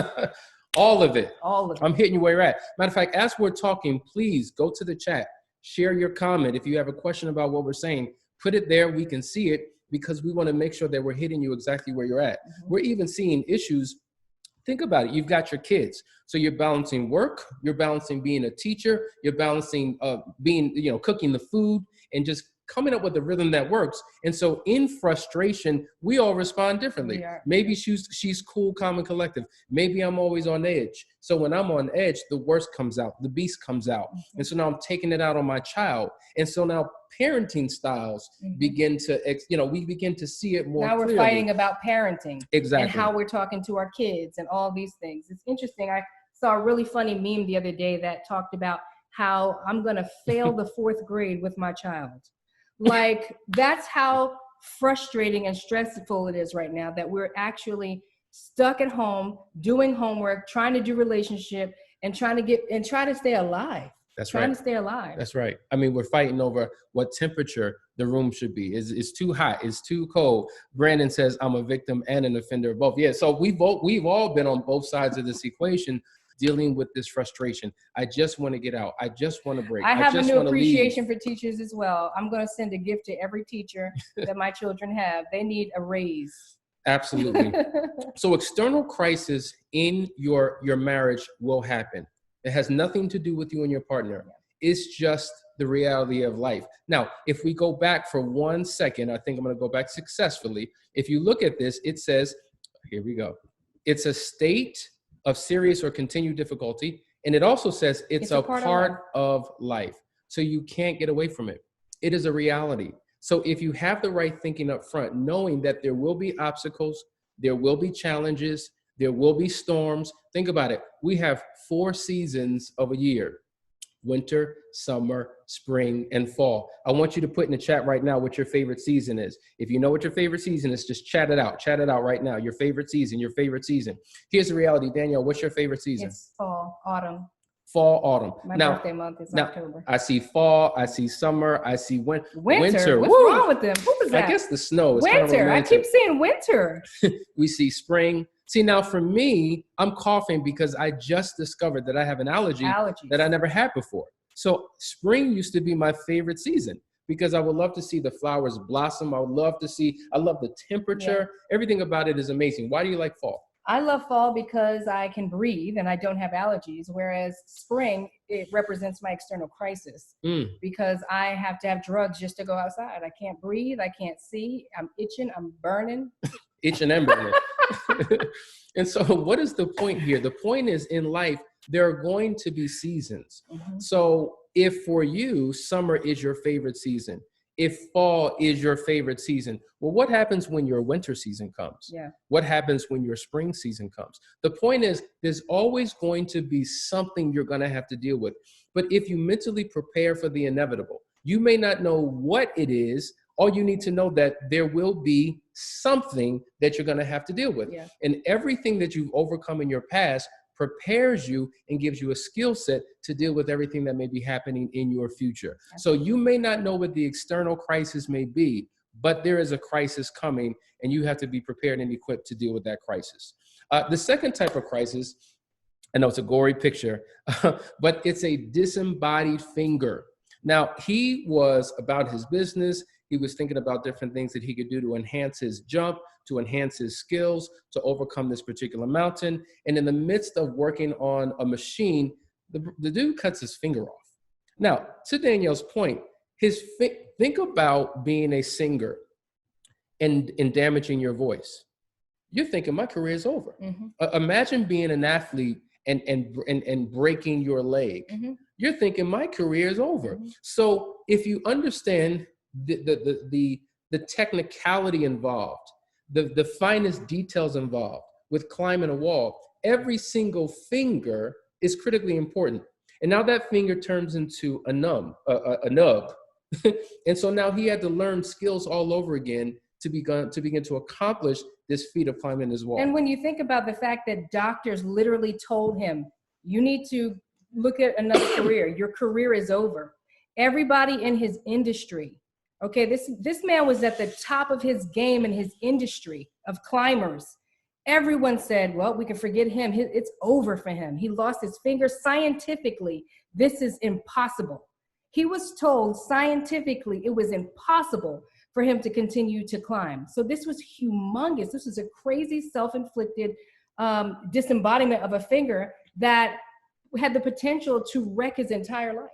All of it. All of it. I'm hitting you where you're at. Matter of fact, as we're talking, please go to the chat, share your comment. If you have a question about what we're saying, put it there. We can see it, because we want to make sure that we're hitting you exactly where you're at. We're even seeing issues. Think about it. You've got your kids. So you're balancing work, you're balancing being a teacher, you're balancing being, cooking the food, and just coming up with a rhythm that works. And so in frustration, we all respond differently. Maybe she's cool, calm, and collective. Maybe I'm always on edge. So when I'm on edge, the worst comes out, the beast comes out. And so now I'm taking it out on my child. And so now parenting styles begin to, we begin to see it more now clearly. We're fighting about parenting. Exactly. And how we're talking to our kids and all these things. It's interesting. I saw a really funny meme the other day that talked about how I'm going to fail the 4th grade with my child. Like, that's how frustrating and stressful it is right now, that we're actually stuck at home doing homework, trying to do relationship, and trying to stay alive. That's trying right. to stay alive. That's right. I mean, we're fighting over what temperature the room should be. It's too hot. It's too cold. Brandon says, I'm a victim and an offender of both. Yeah, so we've all been on both sides of this equation dealing with this frustration. I just want to get out. I just want to break. I have a just new want to appreciation leave. for teachers as well. I'm going to send a gift to every teacher that my children have. They need a raise. Absolutely. So external crisis in your marriage will happen. It has nothing to do with you and your partner. It's just the reality of life. Now, if we go back for 1 second, I think I'm going to go back successfully. If you look at this, it says, here we go. It's a state of serious or continued difficulty. And it also says it's a part of life. So you can't get away from it. It is a reality. So if you have the right thinking up front, knowing that there will be obstacles, there will be challenges, there will be storms. Think about it. We have 4 seasons of a year: winter, summer, spring, and fall. I want you to put in the chat right now what your favorite season is. If you know what your favorite season is, just chat it out. Chat it out right now. Your favorite season, your favorite season. Here's the reality. Danielle, what's your favorite season? It's fall, autumn. Fall, autumn. My birthday month is October. I see fall, I see summer, I see winter. What's Woo! wrong with them? Who was that? I guess the snow is winter. I keep saying winter. We see spring. See, now for me, I'm coughing because I just discovered that I have an allergy that I never had before. So spring used to be my favorite season because I would love to see the flowers blossom. I love the temperature. Yeah. Everything about it is amazing. Why do you like fall? I love fall because I can breathe and I don't have allergies, whereas spring, it represents my external crisis because I have to have drugs just to go outside. I can't breathe. I can't see. I'm itching. I'm burning. Itching and burning. And so what is the point here? The point is, in life, there are going to be seasons. Mm-hmm. So if for you, summer is your favorite season, if fall is your favorite season, well, what happens when your winter season comes? Yeah. What happens when your spring season comes? The point is, there's always going to be something you're going to have to deal with. But if you mentally prepare for the inevitable, you may not know what it is. All you need to know that there will be something that you're going to have to deal with. Yeah. And everything that you've overcome in your past prepares you and gives you a skill set to deal with everything that may be happening in your future. So you may not know what the external crisis may be, but there is a crisis coming and you have to be prepared and equipped to deal with that crisis. The second type of crisis, I know it's a gory picture, but it's a disembodied finger. Now, he was about his business. He was thinking about different things that he could do to enhance his jump, to enhance his skills, to overcome this particular mountain. And in the midst of working on a machine, the dude cuts his finger off. Now, to Danielle's point, think about being a singer and damaging your voice. You're thinking, my career is over. Mm-hmm. Imagine being an athlete and breaking your leg. Mm-hmm. You're thinking, my career is over. Mm-hmm. So if you understand the technicality involved, the finest details involved with climbing a wall, every single finger is critically important. And now that finger turns into a nub. And so now he had to learn skills all over again to begin to accomplish this feat of climbing this wall. And when you think about the fact that doctors literally told him, you need to look at another career. Your career is over. Everybody in his industry, okay, this man was at the top of his game in his industry of climbers. Everyone said, well, we can forget him. It's over for him. He lost his finger. Scientifically, this is impossible. He was told scientifically it was impossible for him to continue to climb. So this was humongous. This was a crazy self-inflicted disembodiment of a finger that had the potential to wreck his entire life.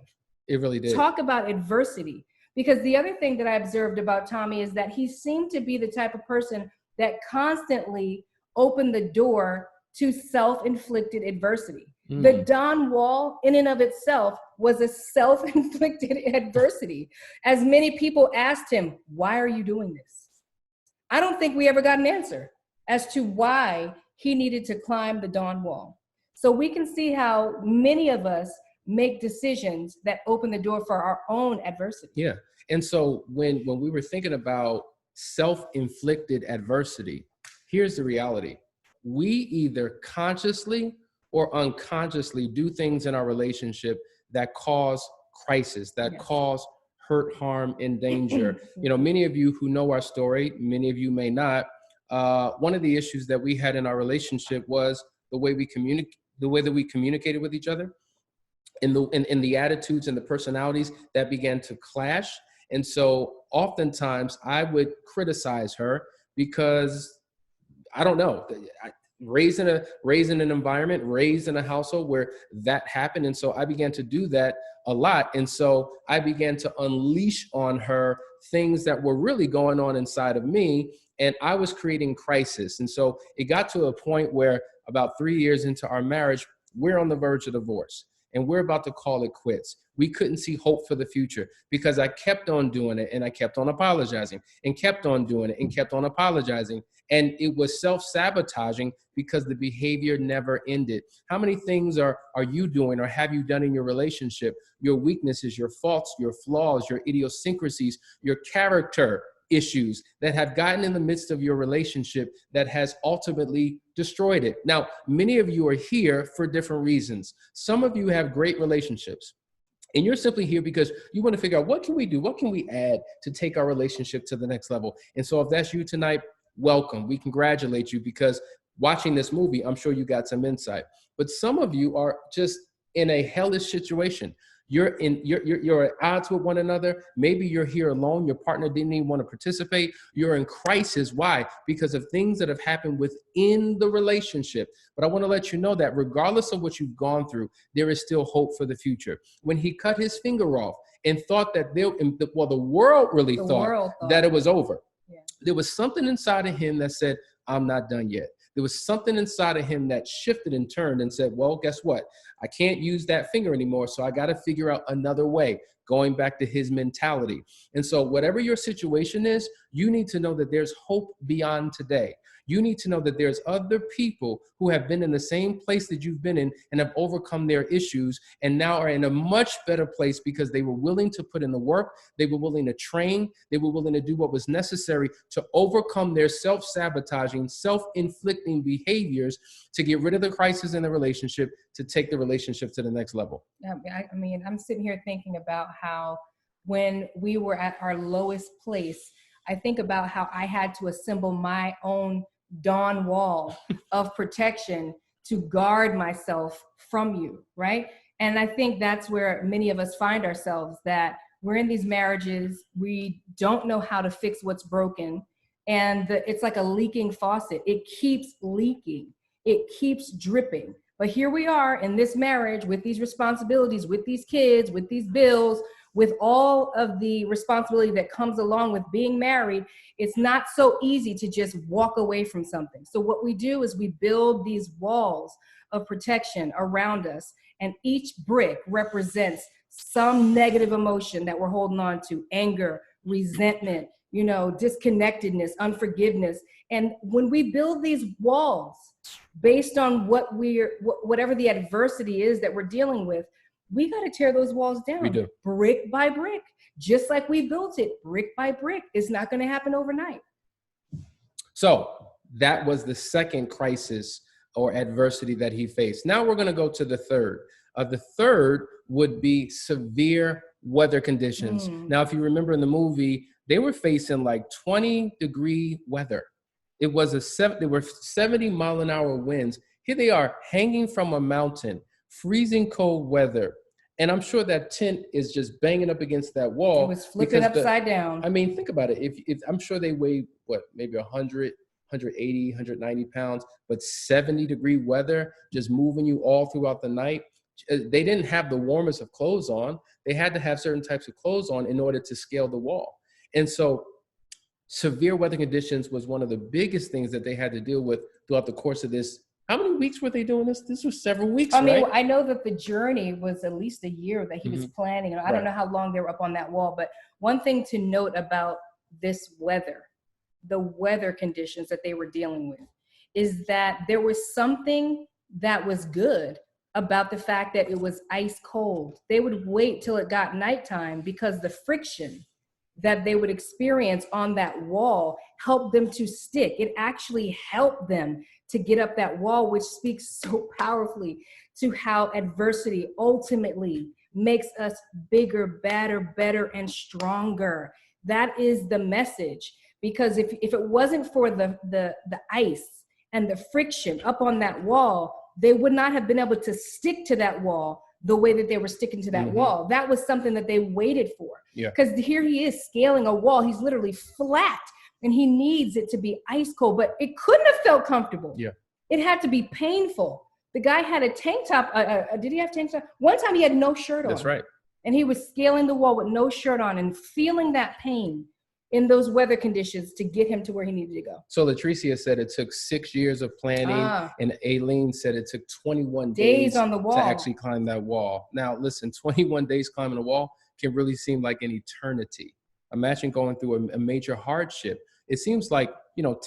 It really did. Talk about adversity. Because the other thing that I observed about Tommy is that he seemed to be the type of person that constantly opened the door to self-inflicted adversity. The Don Wall in and of itself was a self-inflicted adversity. As many people asked him, why are you doing this? I don't think we ever got an answer as to why he needed to climb the Don Wall. So we can see how many of us make decisions that open the door for our own adversity. Yeah. And so when we were thinking about self-inflicted adversity, here's the reality. We either consciously or unconsciously do things in our relationship that cause crisis, that cause hurt, harm, and danger. You know, many of you who know our story, many of you may not. One of the issues that we had in our relationship was the way that we communicated with each other, in the attitudes and the personalities that began to clash. And so oftentimes I would criticize her because I don't know, raised in an environment, raised in a household where that happened. And so I began to do that a lot. And so I began to unleash on her things that were really going on inside of me. And I was creating crisis. And so it got to a point where about 3 years into our marriage, we're on the verge of divorce and we're about to call it quits. We couldn't see hope for the future because I kept on doing it and I kept on apologizing and kept on doing it and kept on apologizing. And it was self-sabotaging because the behavior never ended. How many things are you doing or have you done in your relationship? Your weaknesses, your faults, your flaws, your idiosyncrasies, your character issues that have gotten in the midst of your relationship that has ultimately destroyed it. Now, many of you are here for different reasons. Some of you have great relationships. And you're simply here because you want to figure out, what can we do? What can we add to take our relationship to the next level? And so if that's you tonight, welcome. We congratulate you because watching this movie, I'm sure you got some insight. But some of you are just in a hellish situation. You're at odds with one another. Maybe you're here alone. Your partner didn't even want to participate. You're in crisis. Why? Because of things that have happened within the relationship. But I want to let you know that regardless of what you've gone through, there is still hope for the future. When he cut his finger off and thought that the world really thought that it was over. Yeah. There was something inside of him that said, I'm not done yet. There was something inside of him that shifted and turned and said, well, guess what? I can't use that finger anymore. So I got to figure out another way, going back to his mentality. And so whatever your situation is, you need to know that there's hope beyond today. You need to know that there's other people who have been in the same place that you've been in and have overcome their issues and now are in a much better place because they were willing to put in the work, they were willing to train, they were willing to do what was necessary to overcome their self-sabotaging, self-inflicting behaviors to get rid of the crisis in the relationship, to take the relationship to the next level. I mean, I'm sitting here thinking about how when we were at our lowest place, I think about how I had to assemble my own dawn wall of protection to guard myself from you, right? And I think that's where many of us find ourselves, that we're in these marriages, we don't know how to fix what's broken, and it's like a leaking faucet. It keeps leaking, it keeps dripping. But here we are in this marriage with these responsibilities, with these kids, with these bills, with all of the responsibility that comes along with being married. It's not so easy to just walk away from something. So what we do is we build these walls of protection around us, and each brick represents some negative emotion that we're holding on to: anger, resentment, disconnectedness, unforgiveness. And when we build these walls based on whatever the adversity is that we're dealing with, we got to tear those walls down. We do. Brick by brick, just like we built it, brick by brick. It's not going to happen overnight. So that was the second crisis or adversity that he faced. Now we're going to go to the third. The third would be severe weather conditions. Now, if you remember in the movie, they were facing like 20-degree weather. There were 70-mile-an-hour winds. Here they are hanging from a mountain, freezing cold weather. And I'm sure that tent is just banging up against that wall. It was flipping upside down. I mean, think about it. If I'm sure they weigh, maybe 100, 180, 190 pounds, but 70-degree weather just moving you all throughout the night. They didn't have the warmest of clothes on. They had to have certain types of clothes on in order to scale the wall. And so severe weather conditions was one of the biggest things that they had to deal with throughout the course of this. How many weeks were they doing this? This was several weeks, I mean, right? I know that the journey was at least a year that he was planning. I don't know how long they were up on that wall, but one thing to note about this weather, the weather conditions that they were dealing with, is that there was something that was good about the fact that it was ice cold. They would wait till it got nighttime because the friction that they would experience on that wall helped them to stick. It actually helped them to get up that wall, which speaks so powerfully to how adversity ultimately makes us bigger, better, and stronger. That is the message. Because if it wasn't for the ice and the friction up on that wall, they would not have been able to stick to that wall the way that they were sticking to that wall. That was something that they waited for. Because here he is scaling a wall. He's literally flat, and he needs it to be ice cold, but it couldn't have felt comfortable. It had to be painful. The guy had a tank top. Did he have tank top? One time he had no shirt on. That's right. And he was scaling the wall with no shirt on and feeling that pain in those weather conditions to get him to where he needed to go. So Latricia said it took 6 years of planning, and Aileen said it took 21 days on the wall to actually climb that wall. Now, listen, 21 days climbing a wall can really seem like an eternity. Imagine going through a major hardship. It seems like,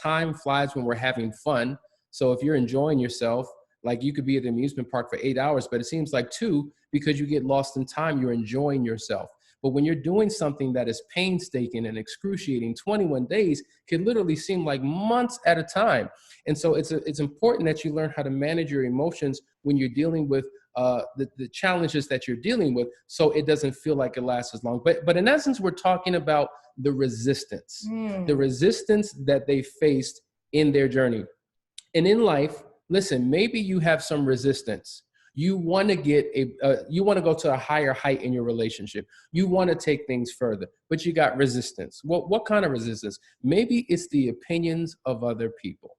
time flies when we're having fun. So if you're enjoying yourself, like you could be at the amusement park for 8 hours, but it seems like 2 because you get lost in time, you're enjoying yourself. But when you're doing something that is painstaking and excruciating, 21 days can literally seem like months at a time. And so it's important that you learn how to manage your emotions when you're dealing with the challenges that you're dealing with, so it doesn't feel like it lasts as long. But in essence, we're talking about the resistance that they faced in their journey. And in life, listen, maybe you have some resistance. You want to go to a higher height in your relationship. You want to take things further, but you got resistance. What kind of resistance? Maybe it's the opinions of other people.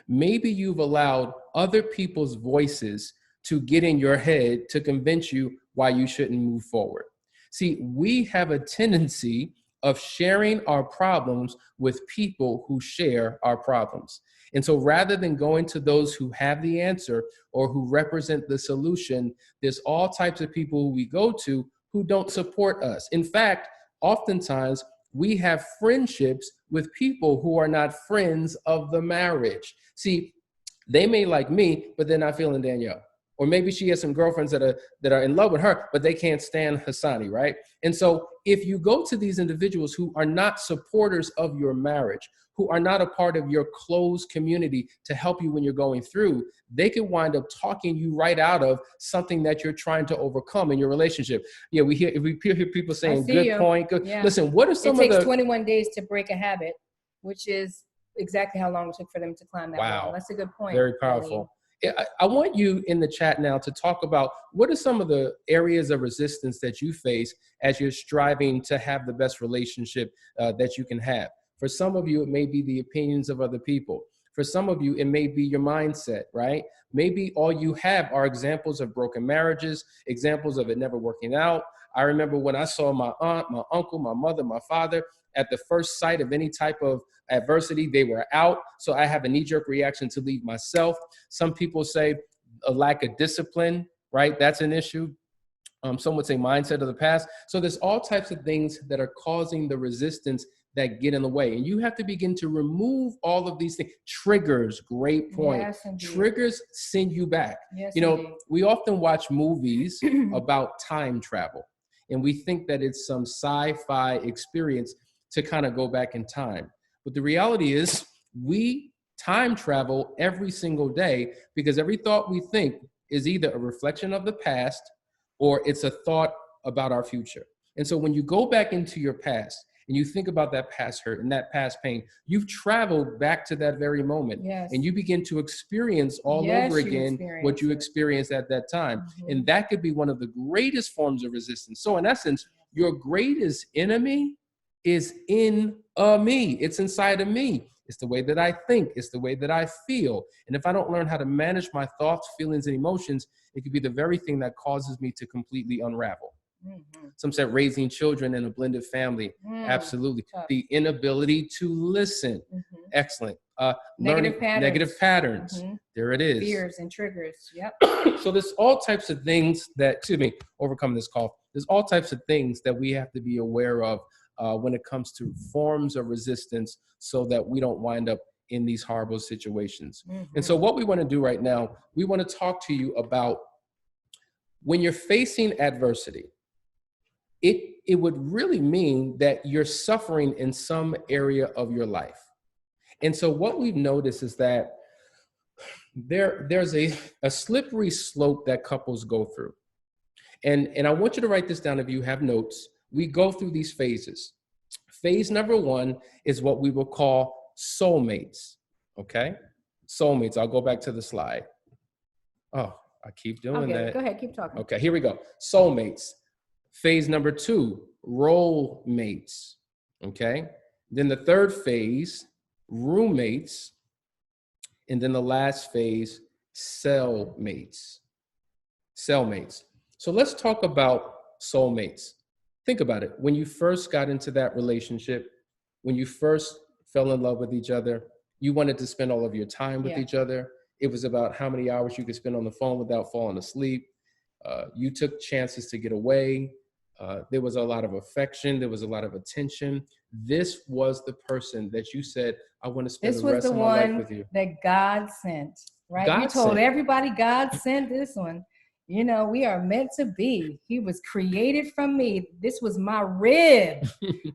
Maybe you've allowed other people's voices to get in your head to convince you why you shouldn't move forward. See, we have a tendency of sharing our problems with people who share our problems. And so rather than going to those who have the answer or who represent the solution, there's all types of people who we go to who don't support us. In fact, oftentimes we have friendships with people who are not friends of the marriage. See, they may like me, but they're not feeling Danielle. Or maybe she has some girlfriends that are in love with her, but they can't stand Hassani, right? And so if you go to these individuals who are not supporters of your marriage, who are not a part of your closed community to help you when you're going through, they could wind up talking you right out of something that you're trying to overcome in your relationship. Yeah, we hear people saying, good point. Good. Yeah. Listen, what are some of the— It takes 21 days to break a habit, which is exactly how long it took for them to climb that wall. That's a good point. Very powerful. I want you in the chat now to talk about what are some of the areas of resistance that you face as you're striving to have the best relationship that you can have. For some of you, it may be the opinions of other people. For some of you, it may be your mindset, right? Maybe all you have are examples of broken marriages, examples of it never working out. I remember when I saw my aunt, my uncle, my mother, my father, at the first sight of any type of adversity, they were out. So I have a knee-jerk reaction to leave myself. Some people say a lack of discipline, right? That's an issue. Some would say mindset of the past. So there's all types of things that are causing the resistance that get in the way. And you have to begin to remove all of these things. Triggers, great point. Yes, indeed. Triggers send you back. Yes, indeed. We often watch movies about time travel, and we think that it's some sci-fi experience to kind of go back in time. But the reality is we time travel every single day, because every thought we think is either a reflection of the past or it's a thought about our future. And so when you go back into your past and you think about that past hurt and that past pain, you've traveled back to that very moment. Yes. And you begin to experience all over again what you experienced at that time. Mm-hmm. And that could be one of the greatest forms of resistance. So in essence, your greatest enemy is in me. It's inside of me. It's the way that I think. It's the way that I feel. And if I don't learn how to manage my thoughts, feelings, and emotions, it could be the very thing that causes me to completely unravel. Mm-hmm. Some said raising children in a blended family. Absolutely. Tough. The inability to listen. Mm-hmm. Excellent. Negative patterns. Negative patterns. Mm-hmm. There it is. Fears and triggers. Yep. So there's all types of things that, overcome this cough. There's all types of things that we have to be aware of when it comes to forms of resistance, so that we don't wind up in these horrible situations. Mm-hmm. And so what we want to do right now, we want to talk to you about when you're facing adversity. It would really mean that you're suffering in some area of your life. And so what we've noticed is that there's a slippery slope that couples go through. And I want you to write this down if you have notes. We go through these phases. Phase number 1 is what we will call soulmates, okay? Soulmates, I'll go back to the slide. Oh, I keep doing that. Go ahead, keep talking. Okay, here we go. Soulmates. Phase number 2, role mates, okay? Then the third phase, roommates. And then the last phase, cellmates. Cellmates. So let's talk about soulmates. Think about it. When you first got into that relationship, when you first fell in love with each other, you wanted to spend all of your time with each other. It was about how many hours you could spend on the phone without falling asleep. You took chances to get away. There was a lot of affection. There was a lot of attention. This was the person that you said, I want to spend the rest of my life with you. That God sent, right? God You told sent. everybody God sent this one. You know, we are meant to be. He was created from me. This was my rib,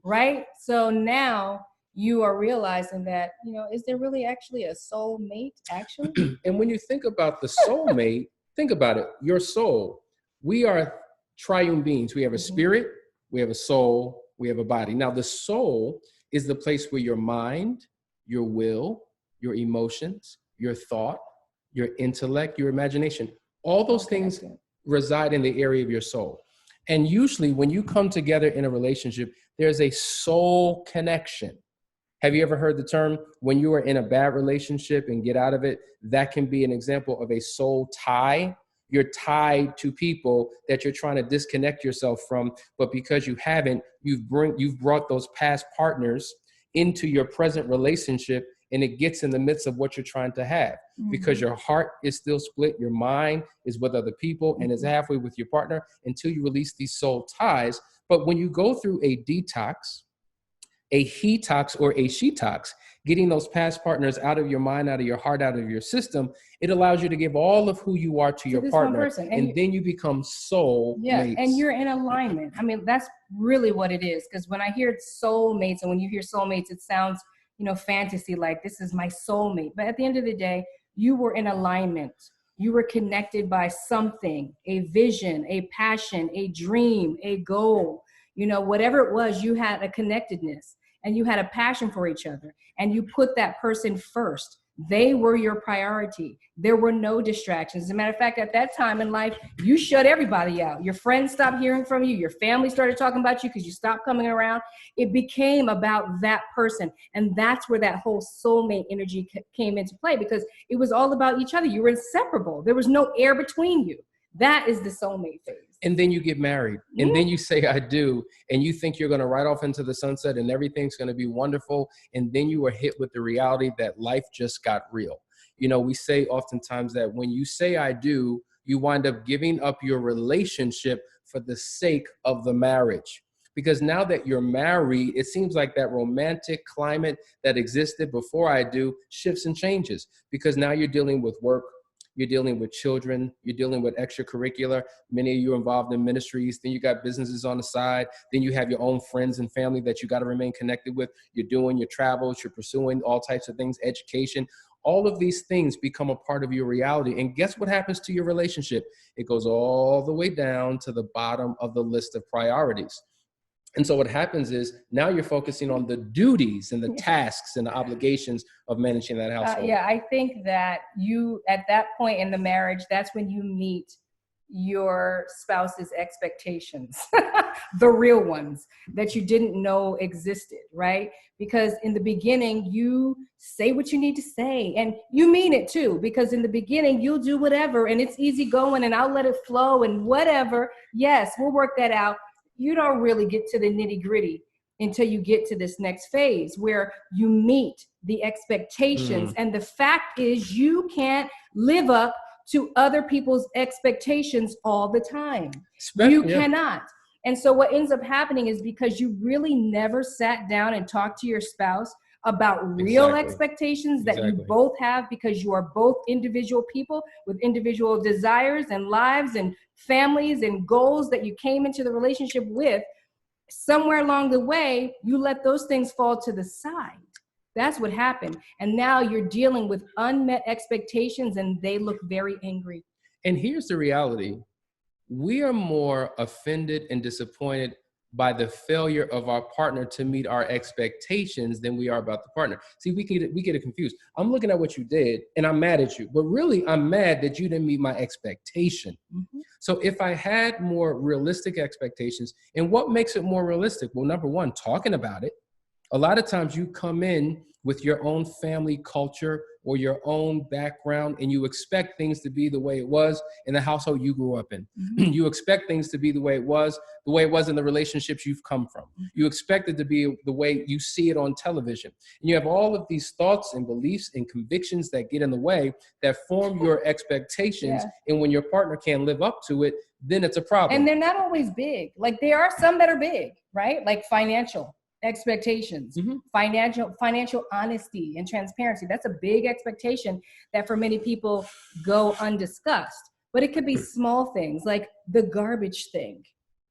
right? So now you are realizing that, you know, is there really actually a soulmate, actually? And when you think about the soulmate, think about it, your soul. We are triune beings. We have a spirit, we have a soul, we have a body. Now, the soul is the place where your mind, your will, your emotions, your thought, your intellect, your imagination, all those things reside in the area of your soul. And usually when you come together in a relationship, there's a soul connection. Have you ever heard the term, when you are in a bad relationship and get out of it, that can be an example of a soul tie? You're tied to people that you're trying to disconnect yourself from, but because you haven't, you've brought those past partners into your present relationship, and it gets in the midst of what you're trying to have, because your heart is still split, your mind is with other people, and is halfway with your partner until you release these soul ties. But when you go through a detox, a he-tox or a she-tox, getting those past partners out of your mind, out of your heart, out of your system, it allows you to give all of who you are to your partner, and then you become soul mates. And you're in alignment. I mean, that's really what it is, because when I hear soulmates, and when you hear soulmates, it sounds, you know, fantasy, like this is my soulmate. But at the end of the day, you were in alignment. You were connected by something, a vision, a passion, a dream, a goal. You know, whatever it was, you had a connectedness and you had a passion for each other, and you put that person first. They were your priority. There were no distractions. As a matter of fact, at that time in life, you shut everybody out. Your friends stopped hearing from you. Your family started talking about you because you stopped coming around. It became about that person. And that's where that whole soulmate energy came into play, because it was all about each other. You were inseparable. There was no air between you. That is the soulmate phase. And then you get married, and then you say, I do, and you think you're going to ride off into the sunset and everything's going to be wonderful. And then you are hit with the reality that life just got real. You know, we say oftentimes that when you say I do, you wind up giving up your relationship for the sake of the marriage. Because now that you're married, it seems like that romantic climate that existed before I do shifts and changes, because now you're dealing with work. You're dealing with children, you're dealing with extracurricular. Many of you are involved in ministries. Then you got businesses on the side. Then you have your own friends and family that you got to remain connected with. You're doing your travels, you're pursuing all types of things, education. All of these things become a part of your reality. And guess what happens to your relationship? It goes all the way down to the bottom of the list of priorities. And so what happens is now you're focusing on the duties and the tasks and the obligations of managing that household. I think that you, at that point in the marriage, that's when you meet your spouse's expectations, the real ones that you didn't know existed, right? Because in the beginning, you say what you need to say, and you mean it too, because in the beginning, you'll do whatever, and it's easy going, and I'll let it flow, and whatever. Yes, we'll work that out. You don't really get to the nitty gritty until you get to this next phase where you meet the expectations. And the fact is, you can't live up to other people's expectations all the time. You cannot. And so what ends up happening is, because you really never sat down and talked to your spouse about real expectations that you both have, because you are both individual people with individual desires and lives and families and goals that you came into the relationship with, somewhere along the way, you let those things fall to the side. That's what happened. And now you're dealing with unmet expectations, and they look very angry. And here's the reality. we are more offended and disappointed by the failure of our partner to meet our expectations than we are about the partner. See, we get it confused. I'm looking at what you did and I'm mad at you, but really I'm mad that you didn't meet my expectation. Mm-hmm. So if I had more realistic expectations, and what makes it more realistic? Well, number one, talking about it. A lot of times you come in with your own family culture or your own background, and you expect things to be the way it was in the household you grew up in. Mm-hmm. You expect things to be the way it was in the relationships you've come from. You expect it to be the way you see it on television. And you have all of these thoughts and beliefs and convictions that get in the way that form your expectations. Yeah. And when your partner can't live up to it, then it's a problem. And they're not always big. Like there are some that are big, right? Like financial expectations, Mm-hmm. financial honesty and transparency. That's a big expectation that for many people go undiscussed. But it could be small things like the garbage thing,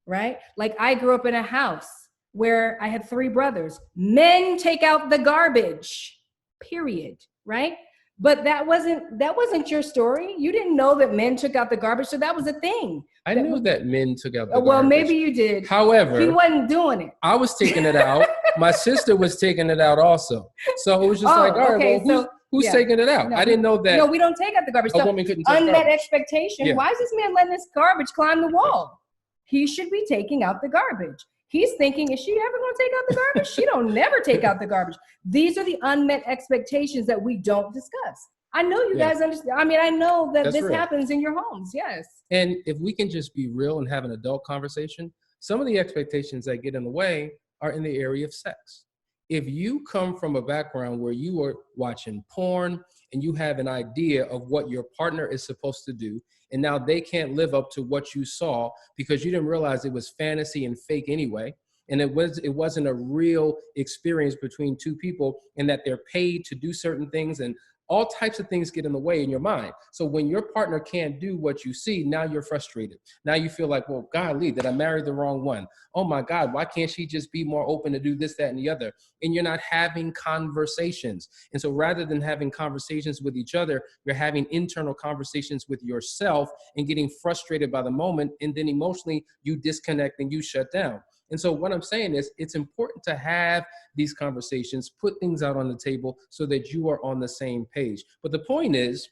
right? Like I grew up in a house where I had 3 brothers. Men take out the garbage, period, right? But that wasn't your story. You didn't know that men took out the garbage, so that was a thing. I knew that men took out the garbage. Well, maybe you did. However, he wasn't doing it. I was taking it out. My sister was taking it out also. So it was just like, all right, okay, well, who's taking it out? No, I didn't know that. No, we don't take out the garbage. A woman couldn't take unmet garbage. expectation. Yeah. Why is this man letting this garbage climb the wall? He should be taking out the garbage. He's thinking, is she ever going to take out the garbage? She don't never take out the garbage. These are the unmet expectations that we don't discuss. I know you guys understand. I mean, I know that That's this real. happens in your homes. Yes. And if we can just be real and have an adult conversation, some of the expectations that get in the way are in the area of sex. If you come from a background where you are watching porn and you have an idea of what your partner is supposed to do, and now they can't live up to what you saw because you didn't realize it was fantasy and fake anyway, and it wasn't a real experience between two people, and that they're paid to do certain things, and all types of things get in the way in your mind. So when your partner can't do what you see, now you're frustrated. Now you feel like, well, golly, did I marry the wrong one? Oh my God, why can't she just be more open to do this, that, and the other? And you're not having conversations. And so rather than having conversations with each other, you're having internal conversations with yourself and getting frustrated by the moment. And then emotionally you disconnect and you shut down. And so what I'm saying is it's important to have these conversations, put things out on the table so that you are on the same page. But the point is,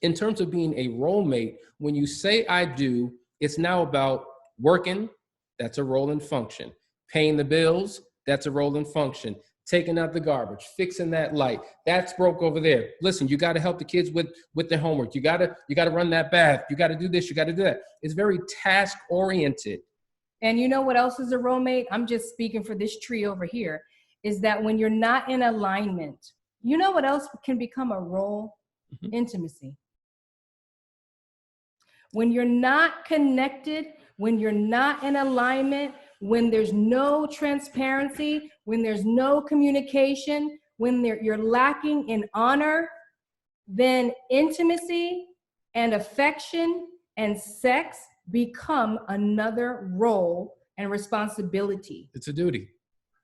in terms of being a role mate, when you say I do, it's now about working, that's a role and function. Paying the bills, that's a role and function. Taking out the garbage, fixing that light, that's broke over there. Listen, you got to help the kids with their homework. You got to run that bath. You got to do this, you got to do that. It's very task oriented. And you know what else is a role mate? I'm just speaking for this tree over here, is that when you're not in alignment, you know what else can become a role? Mm-hmm. Intimacy. When you're not connected, when you're not in alignment, when there's no transparency, when there's no communication, when you're lacking in honor, then intimacy and affection and sex become another role and responsibility. It's a duty.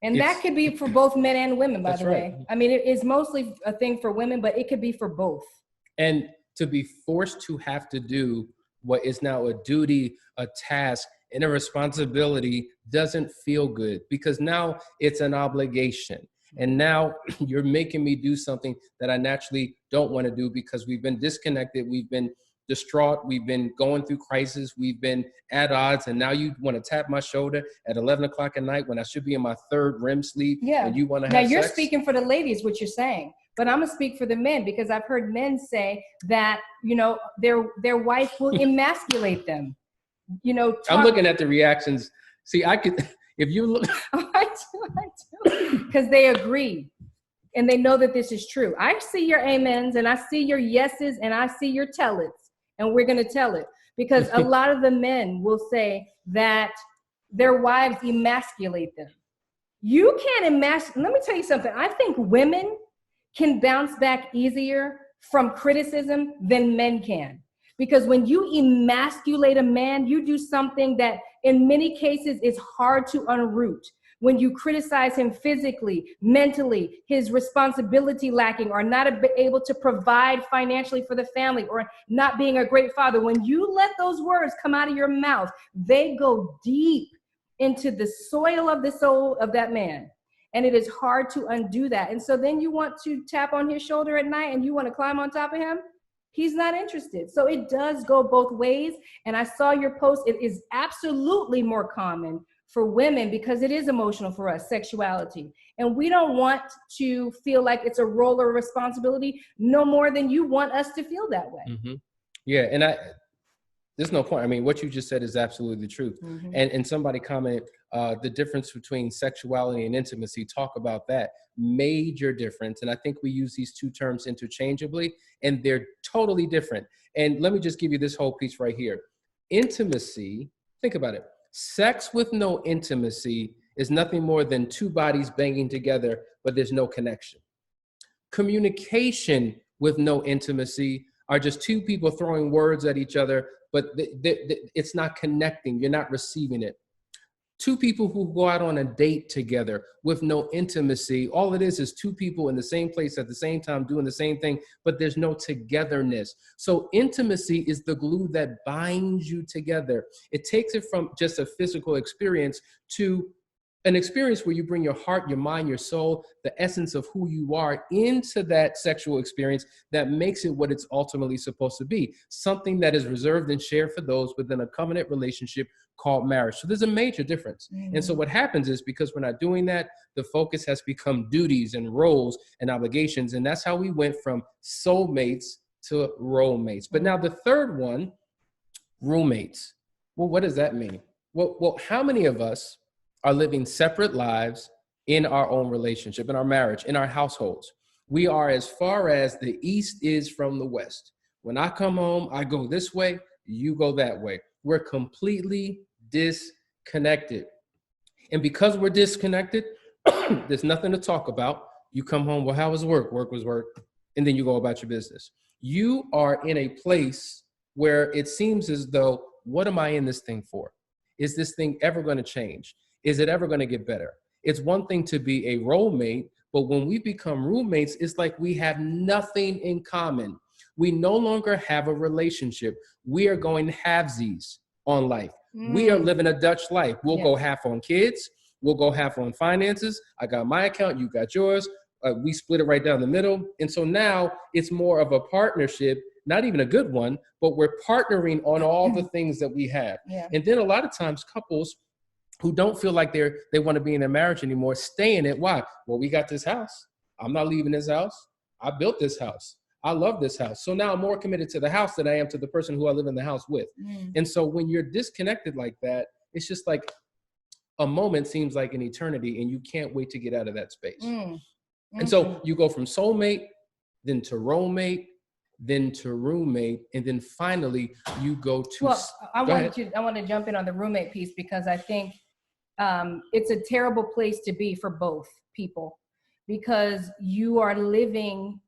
And that could be for both men and women, by the way. Right. I mean, it is mostly a thing for women, but it could be for both. And to be forced to have to do what is now a duty, a task, and a responsibility doesn't feel good, because now it's an obligation. And now you're making me do something that I naturally don't want to do because we've been disconnected, we've been distraught, we've been going through crisis, we've been at odds, and now you want to tap my shoulder at 11 o'clock at night when I should be in my third REM sleep. Yeah. And you want to now have you're sex? Speaking for the ladies, what you're saying, but I'm gonna speak for the men, because I've heard men say that, you know, their wife will emasculate them. You know, I'm looking at the reactions. See, I could, if you look. I do, because they agree. And they know that this is true. I see your amens and I see your yeses and I see your tell it's. And we're going to tell it, because a lot of the men will say that their wives emasculate them. You can't emasculate. Let me tell you something. I think women can bounce back easier from criticism than men can. Because when you emasculate a man, you do something that in many cases is hard to unroot. when you criticize him physically, mentally, his responsibility lacking, or not able to provide financially for the family, or not being a great father, when you let those words come out of your mouth, they go deep into the soil of the soul of that man. And it is hard to undo that. And so then you want to tap on his shoulder at night and you want to climb on top of him. He's not interested. So it does go both ways. And I saw your post. It is absolutely more common for women because it is emotional for us, sexuality. And we don't want to feel like it's a role or a responsibility no more than you want us to feel that way. Mm-hmm. Yeah. And there's no point. I mean, what you just said is absolutely the truth. Mm-hmm. And somebody commented the difference between sexuality and intimacy. Talk about that major difference. And I think we use these two terms interchangeably, and they're totally different. And let me just give you this whole piece right here. Intimacy, think about it. Sex with no intimacy is nothing more than two bodies banging together, but there's no connection. Communication with no intimacy are just two people throwing words at each other, but it's not connecting. You're not receiving it. Two people who go out on a date together with no intimacy, all it is two people in the same place at the same time doing the same thing, but there's no togetherness. So intimacy is the glue that binds you together. It takes it from just a physical experience to an experience where you bring your heart, your mind, your soul, the essence of who you are into that sexual experience that makes it what it's ultimately supposed to be. Something that is reserved and shared for those within a covenant relationship called marriage. So there's a major difference. Mm-hmm. And so what happens is because we're not doing that, the focus has become duties and roles and obligations. And that's how we went from soulmates to roommates. But now the third one, roommates. Well, what does that mean? Well, how many of us are living separate lives in our own relationship, in our marriage, in our households? We are as far as the East is from the West. When I come home, I go this way, you go that way. We're completely disconnected. And because we're disconnected, there's nothing to talk about. You come home, well, how was work? Work was work. And then you go about your business. You are in a place where it seems as though, what am I in this thing for? Is this thing ever going to change? Is it ever going to get better? It's one thing to be a roommate, but when we become roommates, it's like we have nothing in common. We no longer have a relationship. We are going halvesies on life. We are living a Dutch life. We'll go half on kids. We'll go half on finances. I got my account. You got yours. We split it right down the middle. And so now it's more of a partnership, not even a good one, but we're partnering on all the things that we have. Yeah. And then a lot of times couples who don't feel like they want to be in a marriage anymore stay in it. Why? Well, we got this house. I'm not leaving this house. I built this house. I love this house. So now I'm more committed to the house than I am to the person who I live in the house with. And so when you're disconnected like that, it's just like a moment seems like an eternity and you can't wait to get out of that space. And so you go from soulmate, then to roommate, then to roommate, and then finally you go to. Well, I want to jump in on the roommate piece because I think it's a terrible place to be for both people because you are living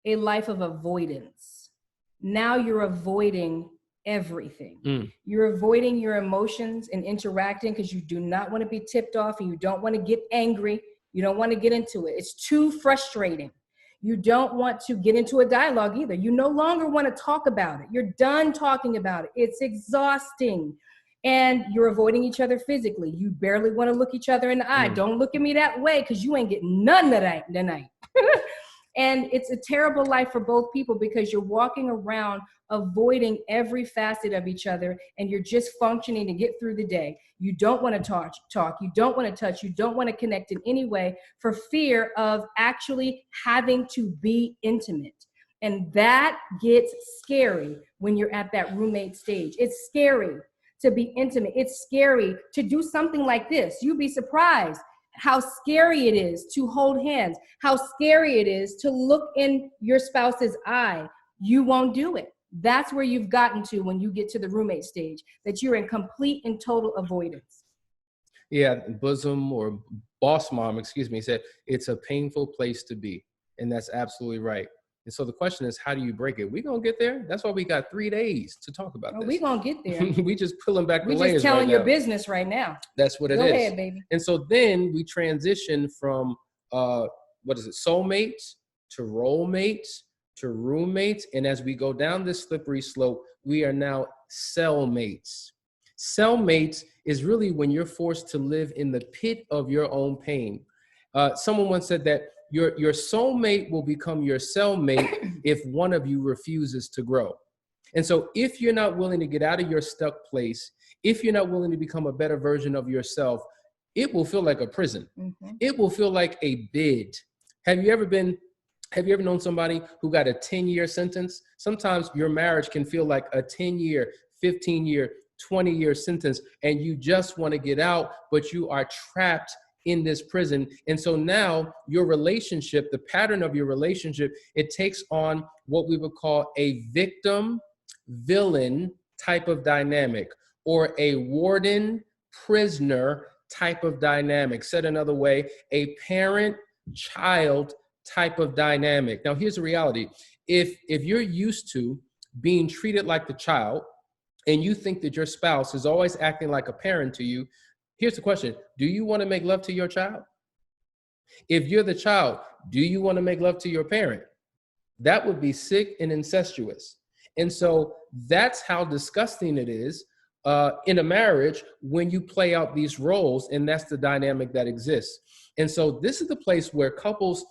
a life of avoidance. Now you're avoiding everything. You're avoiding your emotions and interacting because you do not want to be tipped off and you don't want to get angry. You don't want to get into it. It's too frustrating. You don't want to get into a dialogue either. You no longer want to talk about it. You're done talking about it. It's exhausting. And you're avoiding each other physically. You barely want to look each other in the eye. Don't look at me that way because you ain't getting none tonight. And it's a terrible life for both people because you're walking around avoiding every facet of each other and you're just functioning to get through the day. You don't want to talk. You don't want to touch. You don't want to connect in any way for fear of actually having to be intimate. And that gets scary when you're at that roommate stage. It's scary to be intimate. It's scary to do something like this. You'd be surprised how scary it is to hold hands, how scary it is to look in your spouse's eye. You won't do it. That's where you've gotten to when you get to the roommate stage, that you're in complete and total avoidance. Yeah, bosom or boss mom, said it's a painful place to be. And that's absolutely right. And so the question is, how do you break it? We're going to get there. That's why we got 3 days to talk about this. We're going to get there. We just pulling back the We're layers just telling right your now. business right now. That's what it Go is. ahead, baby. And so then we transition from, soulmates to role mates to roommates. And as we go down this slippery slope, we are now cellmates. Cellmates is really when you're forced to live in the pit of your own pain. Someone once said that your soulmate will become your cellmate if one of you refuses to grow. And so if you're not willing to get out of your stuck place, if you're not willing to become a better version of yourself, it will feel like a prison. Mm-hmm. It will feel like a bid. Have you ever known somebody who got a 10-year sentence? Sometimes your marriage can feel like a 10-year, 15-year, 20-year sentence, and you just want to get out, but you are trapped in this prison. And so now your relationship, the pattern of your relationship, it takes on what we would call a victim villain type of dynamic, or a warden prisoner type of dynamic. Said another way, a parent child type of dynamic. Now here's the reality. If you're used to being treated like the child, and you think that your spouse is always acting like a parent to you, here's the question. Do you want to make love to your child? If you're the child, do you want to make love to your parent? That would be sick and incestuous. And so that's how disgusting it is in a marriage when you play out these roles, and that's the dynamic that exists. And so this is the place where couples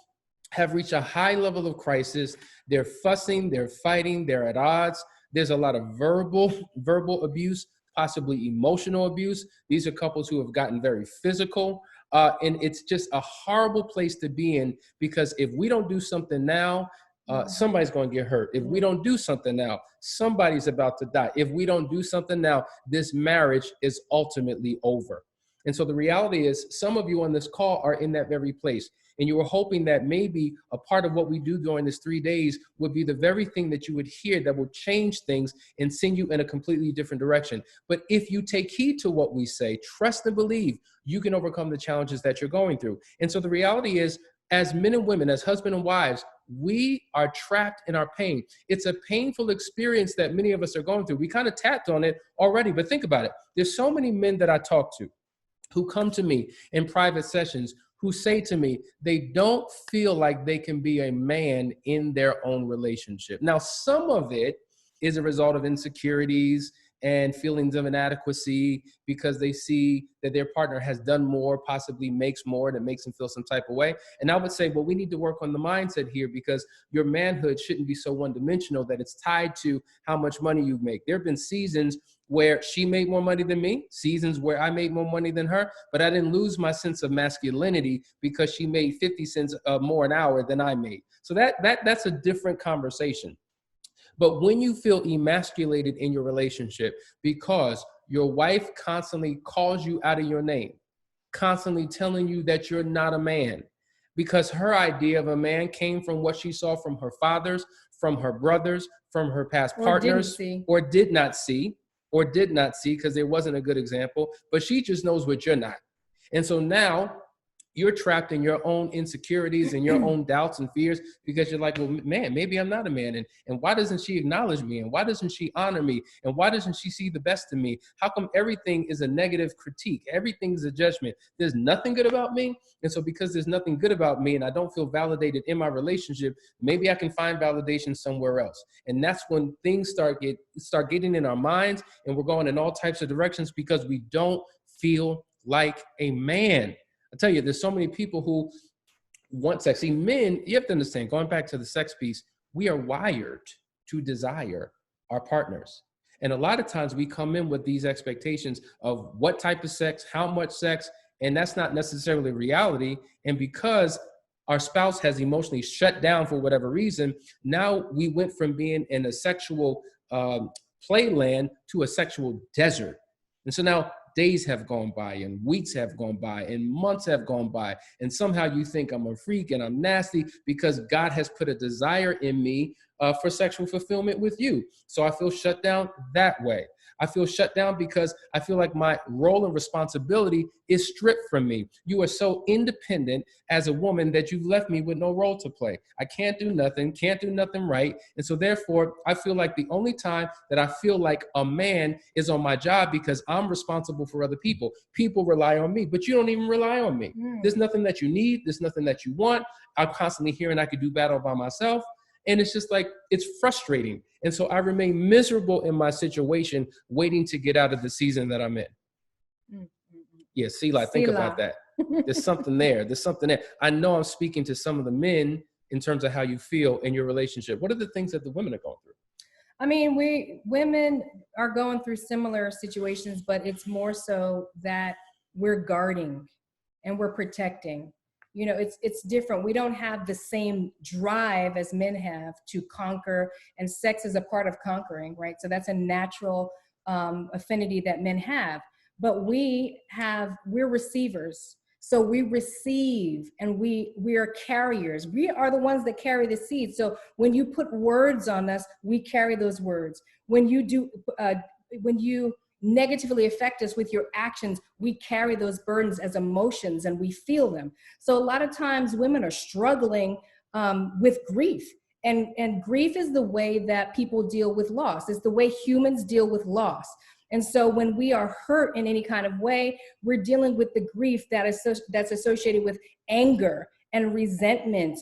have reached a high level of crisis. They're fussing, they're fighting, they're at odds. There's a lot of verbal abuse, possibly emotional abuse. These are couples who have gotten very physical. And it's just a horrible place to be in, because if we don't do something now, somebody's going to get hurt. If we don't do something now, somebody's about to die. If we don't do something now, this marriage is ultimately over. And so the reality is, some of you on this call are in that very place. And you were hoping that maybe a part of what we do during this 3 days would be the very thing that you would hear that will change things and send you in a completely different direction. But if you take heed to what we say, trust and believe, you can overcome the challenges that you're going through. And so the reality is, as men and women, as husband and wives, we are trapped in our pain. It's a painful experience that many of us are going through. We kind of tapped on it already, but think about it. There's so many men that I talk to who come to me in private sessions who say to me, they don't feel like they can be a man in their own relationship. Now, some of it is a result of insecurities and feelings of inadequacy, because they see that their partner has done more, possibly makes more, and it makes them feel some type of way. And I would say, well, we need to work on the mindset here, because your manhood shouldn't be so one-dimensional that it's tied to how much money you make. There have been seasons where she made more money than me, seasons where I made more money than her, but I didn't lose my sense of masculinity because she made 50 cents more an hour than I made. So that's a different conversation. But when you feel emasculated in your relationship because your wife constantly calls you out of your name, constantly telling you that you're not a man, because her idea of a man came from what she saw from her fathers, from her brothers, from her past partners, or did not see, because there wasn't a good example, but she just knows what you're not. And so now you're trapped in your own insecurities and your own doubts and fears, because you're like, well, man, maybe I'm not a man. And why doesn't she acknowledge me? And why doesn't she honor me? And why doesn't she see the best in me? How come everything is a negative critique? Everything's a judgment. There's nothing good about me. And so because there's nothing good about me and I don't feel validated in my relationship, maybe I can find validation somewhere else. And that's when things start getting in our minds, and we're going in all types of directions because we don't feel like a man. I tell you, there's so many people who want sex. See, men, you have to understand, going back to the sex piece, we are wired to desire our partners. And a lot of times we come in with these expectations of what type of sex, how much sex, and that's not necessarily reality. And because our spouse has emotionally shut down for whatever reason, now we went from being in a sexual playland to a sexual desert. And so now days have gone by and weeks have gone by and months have gone by. And somehow you think I'm a freak and I'm nasty because God has put a desire in me for sexual fulfillment with you. So I feel shut down that way. I feel shut down because I feel like my role and responsibility is stripped from me. You are so independent as a woman that you've left me with no role to play. I can't do nothing right. And so therefore, I feel like the only time that I feel like a man is on my job because I'm responsible for other people. People rely on me, but you don't even rely on me. There's nothing that you need. There's nothing that you want. I'm constantly hearing I could do battle by myself. And it's just like, it's frustrating. And so I remain miserable in my situation, waiting to get out of the season that I'm in. Yeah, Selah, think about that. There's something there. There's something there. I know I'm speaking to some of the men in terms of how you feel in your relationship. What are the things that the women are going through? I mean, women are going through similar situations, but it's more so that we're guarding and we're protecting. You know, it's different. We don't have the same drive as men have to conquer, and sex is a part of conquering, right? So that's a natural affinity that men have. But we're receivers. So we receive, and we are carriers. We are the ones that carry the seed. So when you put words on us, we carry those words. When you negatively affect us with your actions, we carry those burdens as emotions and we feel them. So a lot of times women are struggling with grief. And grief is the way that people deal with loss. It's the way humans deal with loss. And so when we are hurt in any kind of way, we're dealing with the grief that's associated with anger and resentment,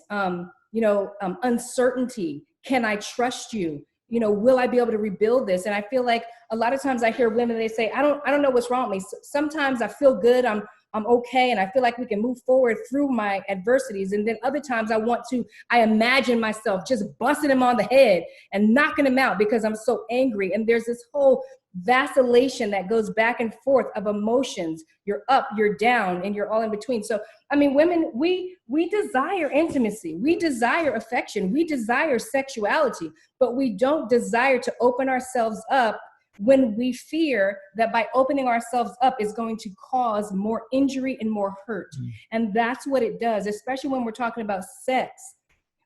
uncertainty. Can I trust you? Will I be able to rebuild this? And I feel like a lot of times I hear women, they say, I don't know what's wrong with me. Sometimes I feel good, I'm okay, and I feel like we can move forward through my adversities. And then other times I imagine myself just busting him on the head and knocking him out because I'm so angry. And there's this whole vacillation that goes back and forth of emotions. You're up, you're down, and you're all in between. So, I mean, women, we desire intimacy. We desire affection. We desire sexuality, but we don't desire to open ourselves up when we fear that by opening ourselves up is going to cause more injury and more hurt. And that's what it does, especially when we're talking about sex.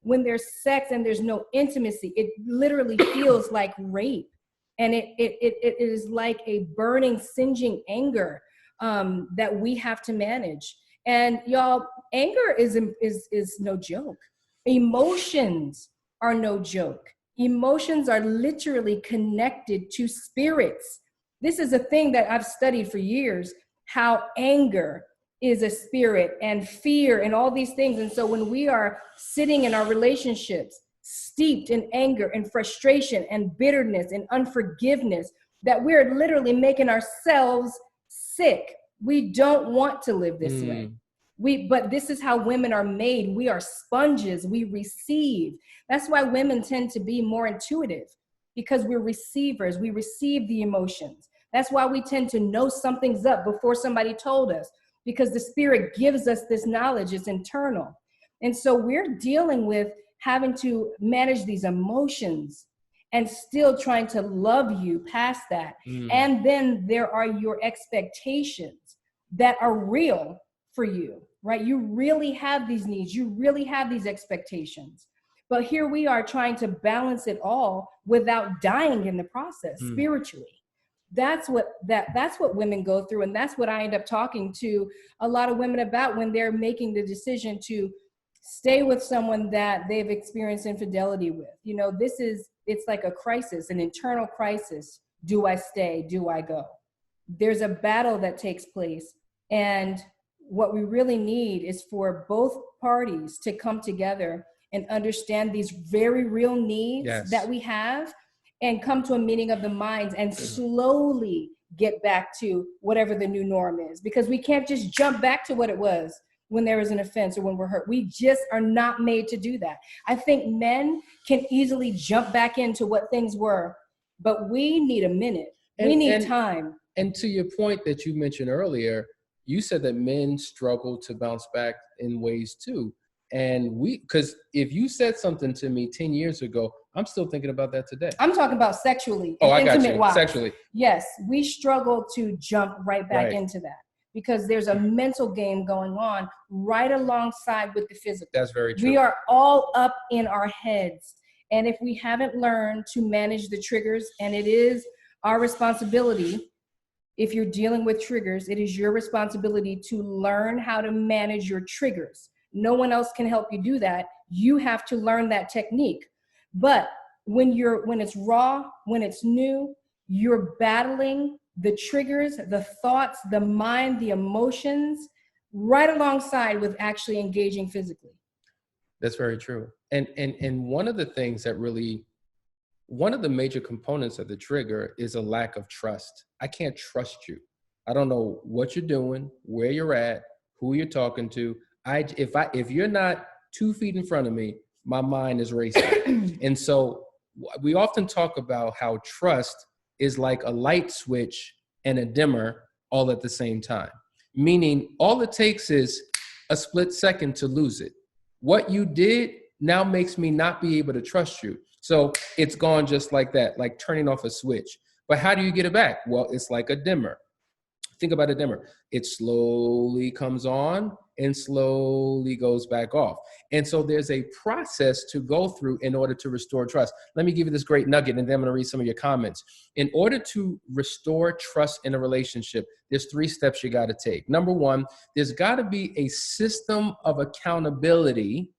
When there's sex and there's no intimacy, it literally feels like rape. And it is like a burning, singeing anger that we have to manage. And y'all, anger is no joke. Emotions are no joke. Emotions are literally connected to spirits. This is a thing that I've studied for years, how anger is a spirit and fear and all these things. And so when we are sitting in our relationships, steeped in anger and frustration and bitterness and unforgiveness, that we're literally making ourselves sick. We don't want to live this way. But this is how women are made. We are sponges. We receive. That's why women tend to be more intuitive, because we're receivers. We receive the emotions. That's why we tend to know something's up before somebody told us, because the spirit gives us this knowledge. It's internal. And so we're dealing with having to manage these emotions and still trying to love you past that. And then there are your expectations that are real for you, right? You really have these needs. You really have these expectations. But here we are trying to balance it all without dying in the process spiritually. That's what women go through. And that's what I end up talking to a lot of women about when they're making the decision to stay with someone that they've experienced infidelity with. It's like a crisis, an internal crisis. Do I stay? Do I go? There's a battle that takes place. And what we really need is for both parties to come together and understand these very real needs that we have, and come to a meeting of the minds and slowly get back to whatever the new norm is. Because we can't just jump back to what it was when there is an offense or when we're hurt. We just are not made to do that. I think men can easily jump back into what things were, but we need a minute. We need time. And to your point that you mentioned earlier, you said that men struggle to bounce back in ways too. And because if you said something to me 10 years ago, I'm still thinking about that today. I'm talking about sexually. Oh, I got you. Wise. Sexually. Yes, we struggle to jump right back into that, because there's a mental game going on right alongside with the physical. That's very true. We are all up in our heads. And if we haven't learned to manage the triggers, and it is our responsibility, if you're dealing with triggers, it is your responsibility to learn how to manage your triggers. No one else can help you do that. You have to learn that technique. But when it's raw, when it's new, you're battling the triggers, the thoughts, the mind, the emotions, right alongside with actually engaging physically. That's very true. And one of the things that really, one of the major components of the trigger is a lack of trust. I can't trust you. I don't know what you're doing, where you're at, who you're talking to. If you're not 2 feet in front of me, my mind is racing. And so we often talk about how trust is like a light switch and a dimmer all at the same time. Meaning all it takes is a split second to lose it. What you did now makes me not be able to trust you. So it's gone just like that, like turning off a switch. But how do you get it back? Well, it's like a dimmer. Think about a dimmer. It slowly comes on and slowly goes back off. And so there's a process to go through in order to restore trust. Let me give you this great nugget, and then I'm going to read some of your comments. In order to restore trust in a relationship, there's 3 steps you got to take. Number 1, there's got to be a system of accountability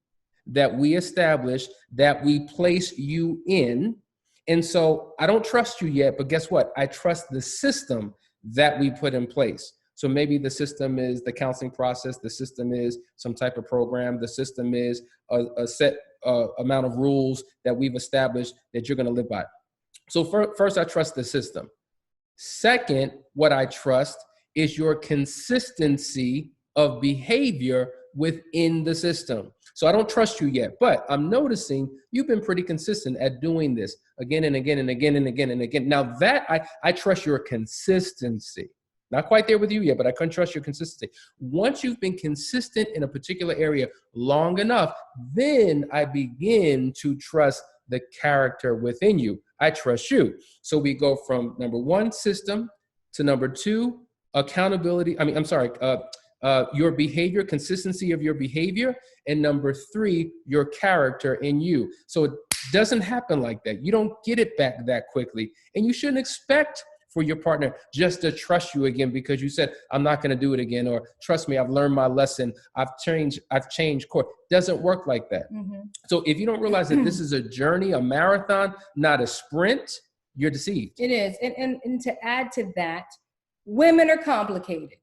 that we establish, that we place you in. And so I don't trust you yet, but guess what? I trust the system that we put in place. So maybe the system is the counseling process. The system is some type of program. The system is a set amount of rules that we've established that you're going to live by. So first, I trust the system. Second, what I trust is your consistency of behavior within the system. So I don't trust you yet, but I'm noticing you've been pretty consistent at doing this again and again and again and again and again. Now that I trust your consistency. Not quite there with you yet, but I can trust your consistency. Once you've been consistent in a particular area long enough, then I begin to trust the character within you. I trust you. So we go from number 1, system, to number 2, accountability. Your behavior, consistency of your behavior. And number 3, your character in you. So it doesn't happen like that. You don't get it back that quickly. And you shouldn't expect for your partner just to trust you again because you said, I'm not going to do it again, or trust me, I've learned my lesson. I've changed course. Doesn't work like that. Mm-hmm. So if you don't realize that this is a journey, a marathon, not a sprint, you're deceived. It is. And to add to that, women are complicated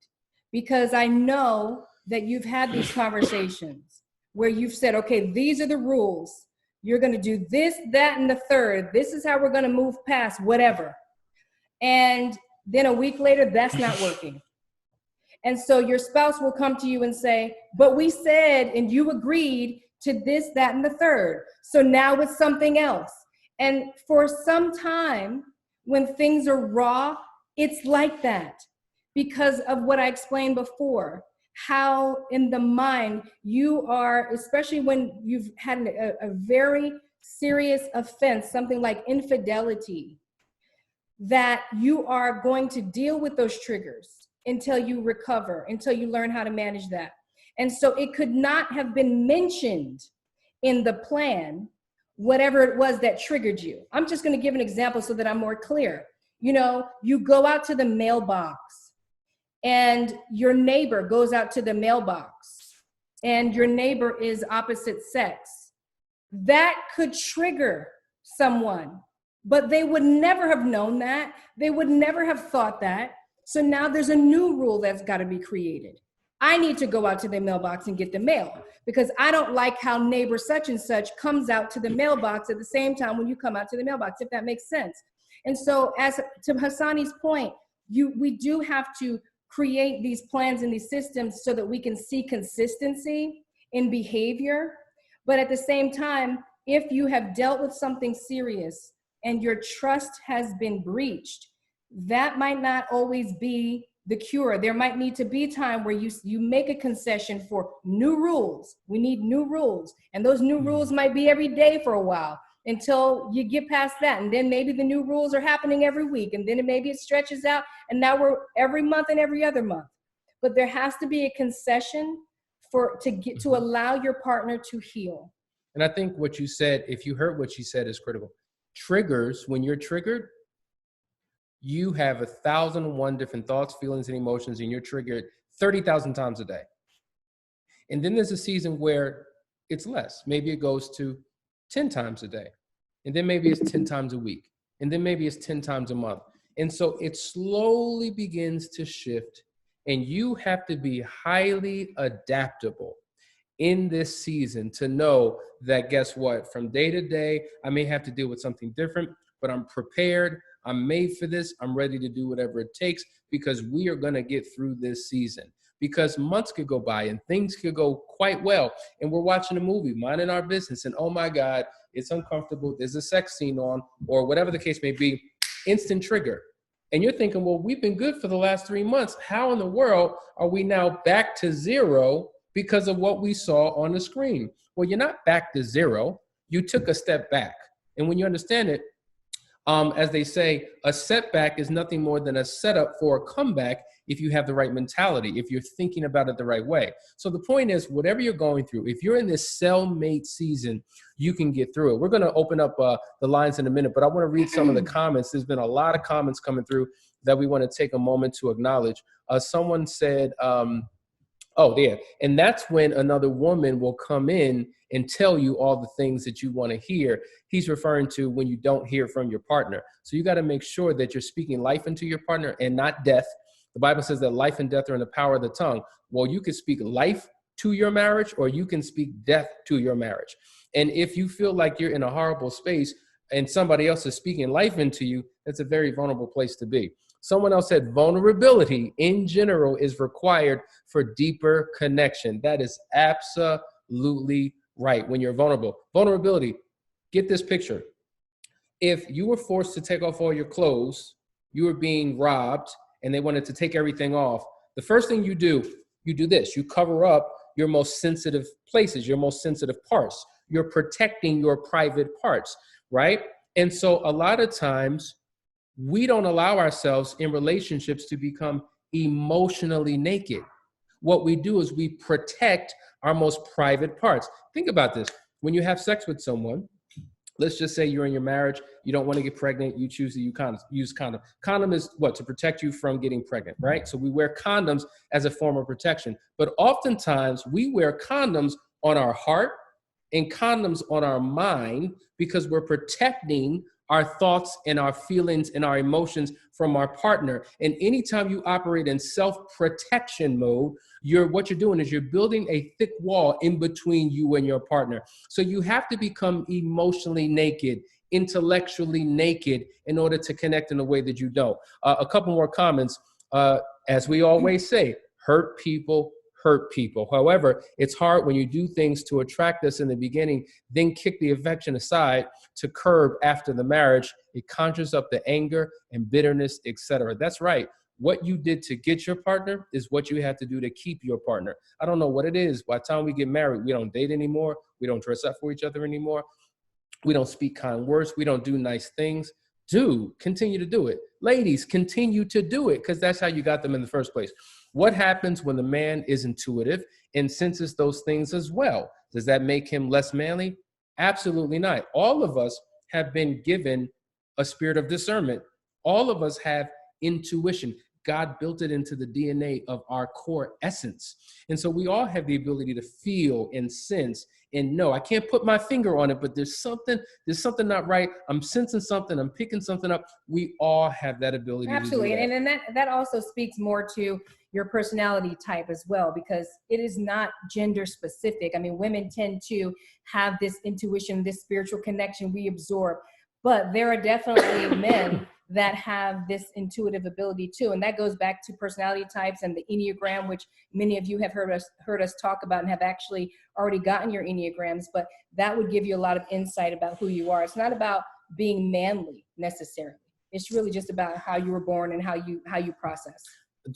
because I know that you've had these conversations where you've said, okay, these are the rules. You're going to do this, that, and the third. This is how we're going to move past whatever. And then a week later, that's not working. And so your spouse will come to you and say, but we said, and you agreed to this, that, and the third. So now it's something else. And for some time, when things are raw, it's like that because of what I explained before, how in the mind you are, especially when you've had a very serious offense, something like infidelity, that you are going to deal with those triggers until you recover, until you learn how to manage that. And so it could not have been mentioned in the plan, whatever it was that triggered you. I'm just going to give an example so that I'm more clear. You know, you go out to the mailbox and your neighbor goes out to the mailbox and your neighbor is opposite sex. That could trigger someone. But they would never have known that. They would never have thought that. So now there's a new rule that's got to be created. I need to go out to the mailbox and get the mail because I don't like how neighbor such and such comes out to the mailbox at the same time when you come out to the mailbox, if that makes sense. And so as to Hassani's point, we do have to create these plans and these systems so that we can see consistency in behavior. But at the same time, if you have dealt with something serious, and your trust has been breached, that might not always be the cure. There might need to be time where you make a concession for new rules. We need new rules. And those new rules might be every day for a while until you get past that. And then maybe the new rules are happening every week. And then maybe it stretches out. And now we're every month and every other month. But there has to be a concession to allow your partner to heal. And I think what you said, if you heard what she said, is critical. Triggers, when you're triggered, you have 1,001 different thoughts, feelings, and emotions, and you're triggered 30,000 times a day. And then there's a season where it's less. Maybe it goes to 10 times a day. And then maybe it's 10 times a week. And then maybe it's 10 times a month. And so it slowly begins to shift. And you have to be highly adaptable in this season to know that, guess what? From day to day, I may have to deal with something different, but I'm prepared. I'm made for this. I'm ready to do whatever it takes, because we are going to get through this season. Because months could go by and things could go quite well. And we're watching a movie, minding our business, and oh my God, it's uncomfortable. There's a sex scene on, or whatever the case may be, instant trigger. And you're thinking, well, we've been good for the last 3 months. How in the world are we now back to zero because of what we saw on the screen? Well, you're not back to zero. You took a step back. And when you understand it, as they say, a setback is nothing more than a setup for a comeback if you have the right mentality, if you're thinking about it the right way. So the point is, whatever you're going through, if you're in this cellmate season, you can get through it. We're going to open up the lines in a minute, but I want to read some of the comments. There's been a lot of comments coming through that we want to take a moment to acknowledge. Someone said, oh, yeah. And that's when another woman will come in and tell you all the things that you want to hear. He's referring to when you don't hear from your partner. So you got to make sure that you're speaking life into your partner and not death. The Bible says that life and death are in the power of the tongue. Well, you can speak life to your marriage, or you can speak death to your marriage. And if you feel like you're in a horrible space and somebody else is speaking life into you, that's a very vulnerable place to be. Someone else said vulnerability in general is required for deeper connection. That is absolutely right. When you're vulnerable, vulnerability, get this picture. If you were forced to take off all your clothes, you were being robbed, and they wanted to take everything off, the first thing you do this. You cover up your most sensitive places, your most sensitive parts. You're protecting your private parts, right? And so a lot of times, we don't allow ourselves in relationships to become emotionally naked. What we do is we protect our most private parts. Think about this. When you have sex with someone, let's just say you're in your marriage, you don't want to get pregnant, you choose to use condom. Condom is what? To protect you from getting pregnant, right? So we wear condoms as a form of protection. But oftentimes we wear condoms on our heart and condoms on our mind because we're protecting our thoughts and our feelings and our emotions from our partner. And anytime you operate in self-protection mode, what you're doing is you're building a thick wall in between you and your partner. So you have to become emotionally naked, intellectually naked in order to connect in a way that you don't. A couple more comments. As we always say, hurt people hurt people. However, it's hard when you do things to attract us in the beginning, then kick the affection aside to curb after the marriage. It conjures up the anger and bitterness, etc. That's right. What you did to get your partner is what you have to do to keep your partner. I don't know what it is. By the time we get married, we don't date anymore. We don't dress up for each other anymore. We don't speak kind words. We don't do nice things. Dude, continue to do it. Ladies, continue to do it, because that's how you got them in the first place. What happens when the man is intuitive and senses those things as well? Does that make him less manly? Absolutely not. All of us have been given a spirit of discernment. All of us have intuition. God built it into the DNA of our core essence. And so we all have the ability to feel and sense and know. I can't put my finger on it, but there's something not right. I'm sensing something. I'm picking something up. We all have that ability. Absolutely. To do that. And that also speaks more to your personality type as well, because it is not gender specific. I mean, women tend to have this intuition, this spiritual connection we absorb, but there are definitely men that have this intuitive ability too. And that goes back to personality types and the Enneagram, which many of you have heard us talk about and have actually already gotten your Enneagrams, but that would give you a lot of insight about who you are. It's not about being manly necessarily. It's really just about how you were born and how you process.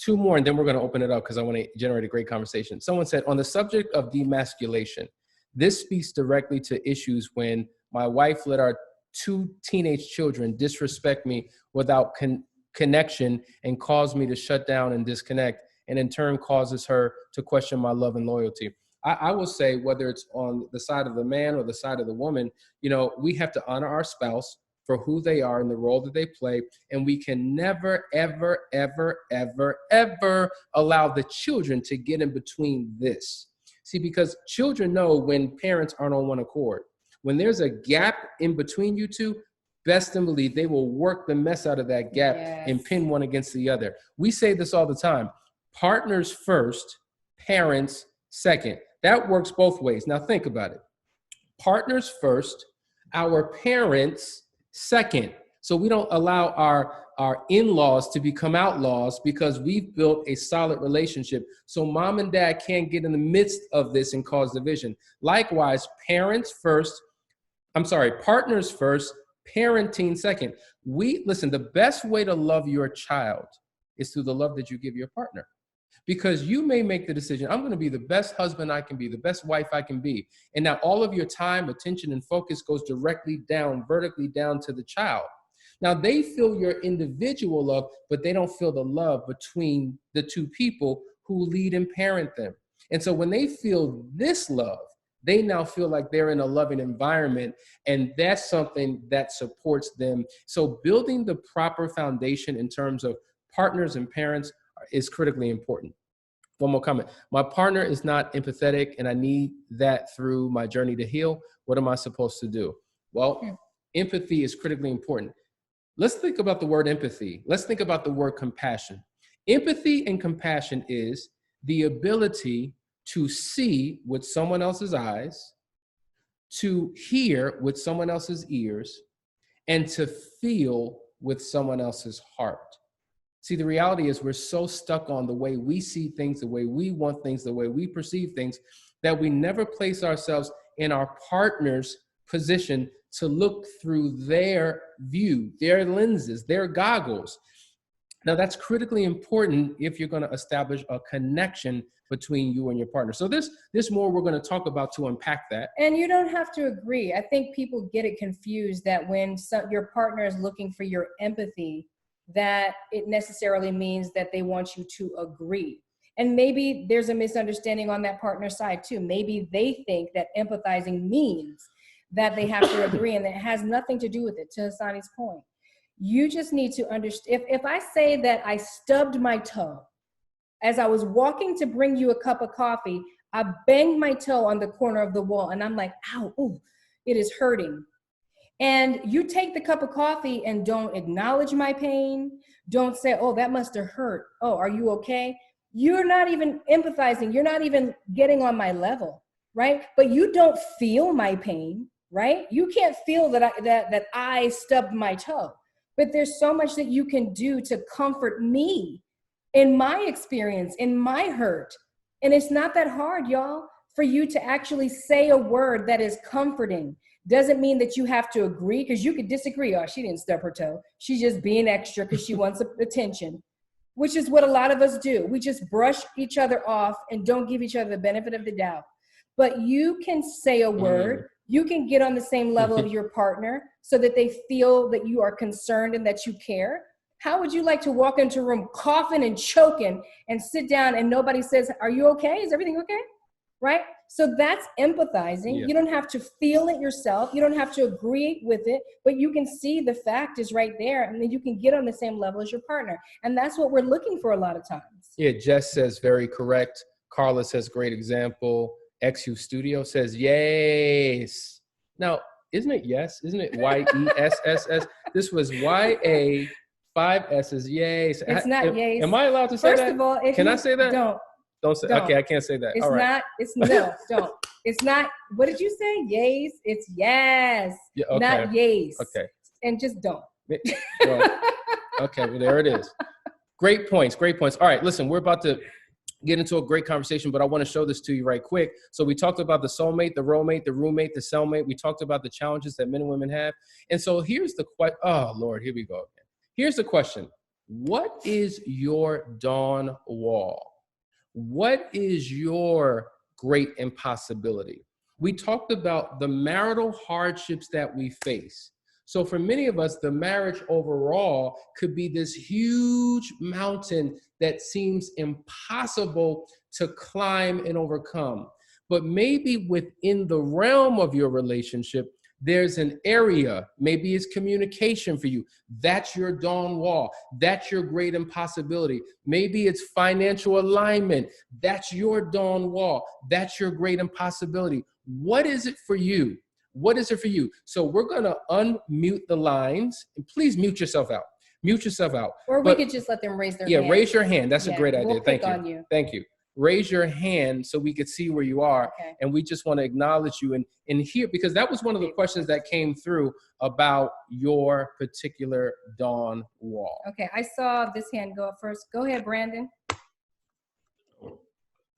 Two more, and then we're going to open it up because I want to generate a great conversation. Someone said, on the subject of demasculation, this speaks directly to issues when my wife let our 2 teenage children disrespect me without connection and cause me to shut down and disconnect, and in turn causes her to question my love and loyalty. I will say, whether it's on the side of the man or the side of the woman, you know, we have to honor our spouse for who they are and the role that they play. And we can never, ever, ever, ever, ever allow the children to get in between this. See, because children know when parents aren't on one accord. When there's a gap in between you two, best and believe they will work the mess out of that gap and pin one against the other. We say this all the time: partners first, parents second. That works both ways. Now think about it. Partners first, our parents second. So we don't allow our in-laws to become outlaws because we've built a solid relationship. So mom and dad can't get in the midst of this and cause division. Likewise, partners first, parenting second. Listen, the best way to love your child is through the love that you give your partner. Because you may make the decision, I'm going to be the best husband I can be, the best wife I can be. And now all of your time, attention, and focus goes directly down, vertically down to the child. Now they feel your individual love, but they don't feel the love between the two people who lead and parent them. And so when they feel this love, they now feel like they're in a loving environment, and that's something that supports them. So building the proper foundation in terms of partners and parents is critically important. One more comment. My partner is not empathetic, and I need that through my journey to heal. What am I supposed to do? Well, empathy is critically important. Let's think about the word empathy. Let's think about the word compassion. Empathy and compassion is the ability to see with someone else's eyes, to hear with someone else's ears, and to feel with someone else's heart. See, the reality is we're so stuck on the way we see things, the way we want things, the way we perceive things, that we never place ourselves in our partner's position to look through their view, their lenses, their goggles. Now, that's critically important if you're going to establish a connection between you and your partner. So there's more we're going to talk about to unpack that. And you don't have to agree. I think people get it confused that when your partner is looking for your empathy, that it necessarily means that they want you to agree. And maybe there's a misunderstanding on that partner side too. Maybe they think that empathizing means that they have to agree, and it has nothing to do with it, to Hassani's point. You just need to understand, if I say that I stubbed my toe as I was walking to bring you a cup of coffee, I banged my toe on the corner of the wall and I'm like, ow, ooh, it is hurting. And you take the cup of coffee and don't acknowledge my pain. Don't say, oh, that must have hurt. Oh, are you okay? You're not even empathizing. You're not even getting on my level, right? But you don't feel my pain, right? You can't feel that I stubbed my toe. But there's so much that you can do to comfort me in my experience, in my hurt. And it's not that hard, y'all, for you to actually say a word that is comforting. Doesn't mean that you have to agree, because you could disagree. Oh, she didn't stub her toe. She's just being extra because she wants attention, which is what a lot of us do. We just brush each other off and don't give each other the benefit of the doubt. But you can say a word. You can get on the same level of your partner so that they feel that you are concerned and that you care. How would you like to walk into a room coughing and choking and sit down and nobody says, are you okay? Is everything okay? Right? So that's empathizing. Yeah. You don't have to feel it yourself. You don't have to agree with it, but you can see the fact is right there, and then you can get on the same level as your partner. And that's what we're looking for a lot of times. Yeah, Jess says very correct. Carla says great example. XU Studio says yes. Now, isn't it yes? Isn't it YESSS? This was YA, 5 S's, yes. It's not yes. Am I allowed to say that? First of all, can I say that? Don't say. Don't. Okay, I can't say that. It's all right. not. It's no. Don't. It's not. What did you say? Yes. It's yes. Yeah, okay. Not yes. Okay. And just don't. Well, okay. Well, there it is. Great points. Great points. All right. Listen, we're about to get into a great conversation, but I want to show this to you right quick. So we talked about the soulmate, the roommate, the roommate, the cellmate. We talked about the challenges that men and women have. And so here's the question. Oh, Lord, here we go again. Here's the question. What is your dawn wall? What is your great impossibility? We talked about the marital hardships that we face. So for many of us, the marriage overall could be this huge mountain that seems impossible to climb and overcome. but maybe within the realm of your relationship, there's an area, maybe it's communication for you. That's your dawn wall. That's your great impossibility. Maybe it's financial alignment. That's your dawn wall. That's your great impossibility. What is it for you? What is it for you? So we're going to unmute the lines. And please mute yourself out. Mute yourself out. Or we could just let them raise their hand. Yeah, raise your hand. That's a great idea. We'll Thank pick you. on you. Thank you. Raise your hand so we could see where you are. Okay. And we just want to acknowledge you and hear, because that was one of the questions that came through about your particular dawn wall. Okay, I saw this hand go up first. Go ahead, Brandon.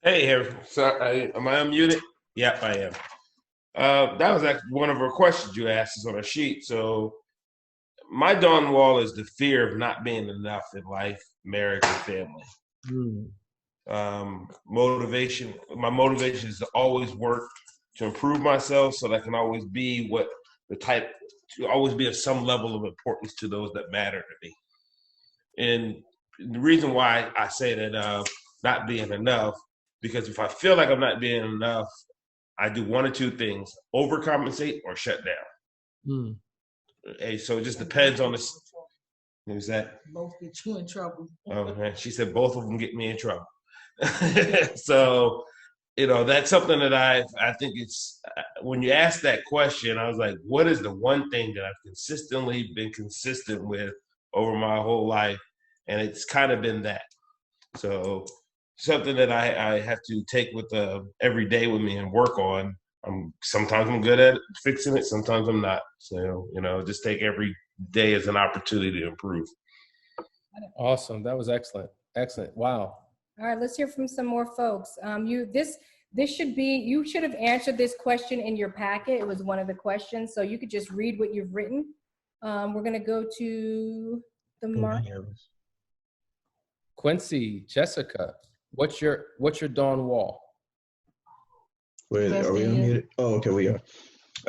Hey, so, am I unmuted? Yep, I am. That was actually one of her questions you asked us on a sheet. So my dawn wall is the fear of not being enough in life, marriage, and family. Motivation. My motivation is to always work to improve myself so that I can always be to always be of some level of importance to those that matter to me. And the reason why I say that not being enough, because if I feel like I'm not being enough, I do one or two things: overcompensate or shut down. Hey, so it just depends on this. Who's that? Both get you in trouble. Oh man, she said both of them get me in trouble. So, that's something that I think it's, when you ask that question, I was like, what is the one thing that I've consistently been consistent with over my whole life? And it's kind of been that. So something that I have to take with every day with me and work on. Sometimes I'm good at fixing it. Sometimes I'm not. So, just take every day as an opportunity to improve. Awesome. That was excellent. Excellent. Wow. All right, let's hear from some more folks. You should have answered this question in your packet. It was one of the questions, so you could just read what you've written. We're gonna go to the mark. Quincy, Jessica, what's your dawn wall? Wait, are we unmuted? Oh, okay, we are.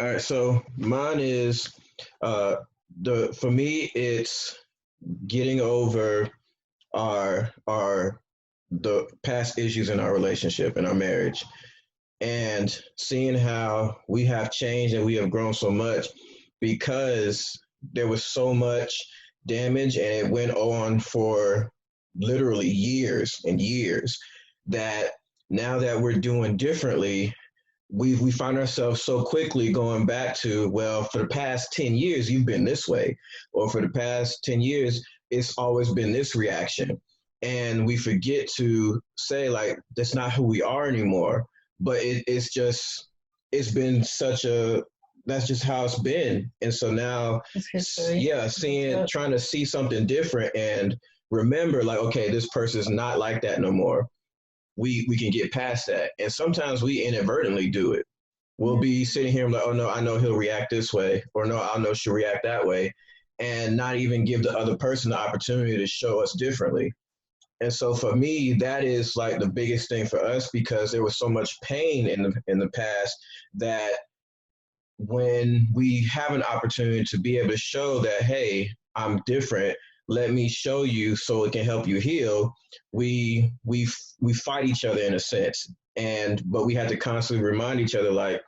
All right, so mine is for me, it's getting over the past issues in our relationship and our marriage, and seeing how we have changed and we have grown so much, because there was so much damage and it went on for literally years and years, that now that we're doing differently, we find ourselves so quickly going back to, well, for the past 10 years, you've been this way, or for the past 10 years, it's always been this reaction. And we forget to say, like, that's not who we are anymore. But it's been that's just how it's been. And so now, trying to see something different and remember, like, okay, this person's not like that no more. We can get past that. And sometimes we inadvertently do it. We'll be sitting here like, oh no, I know he'll react this way, or no, I know she'll react that way, and not even give the other person the opportunity to show us differently. And so for me, that is like the biggest thing for us, because there was so much pain in the past, that when we have an opportunity to be able to show that, hey, I'm different, let me show you so it can help you heal, we fight each other in a sense. But we have to constantly remind each other, like,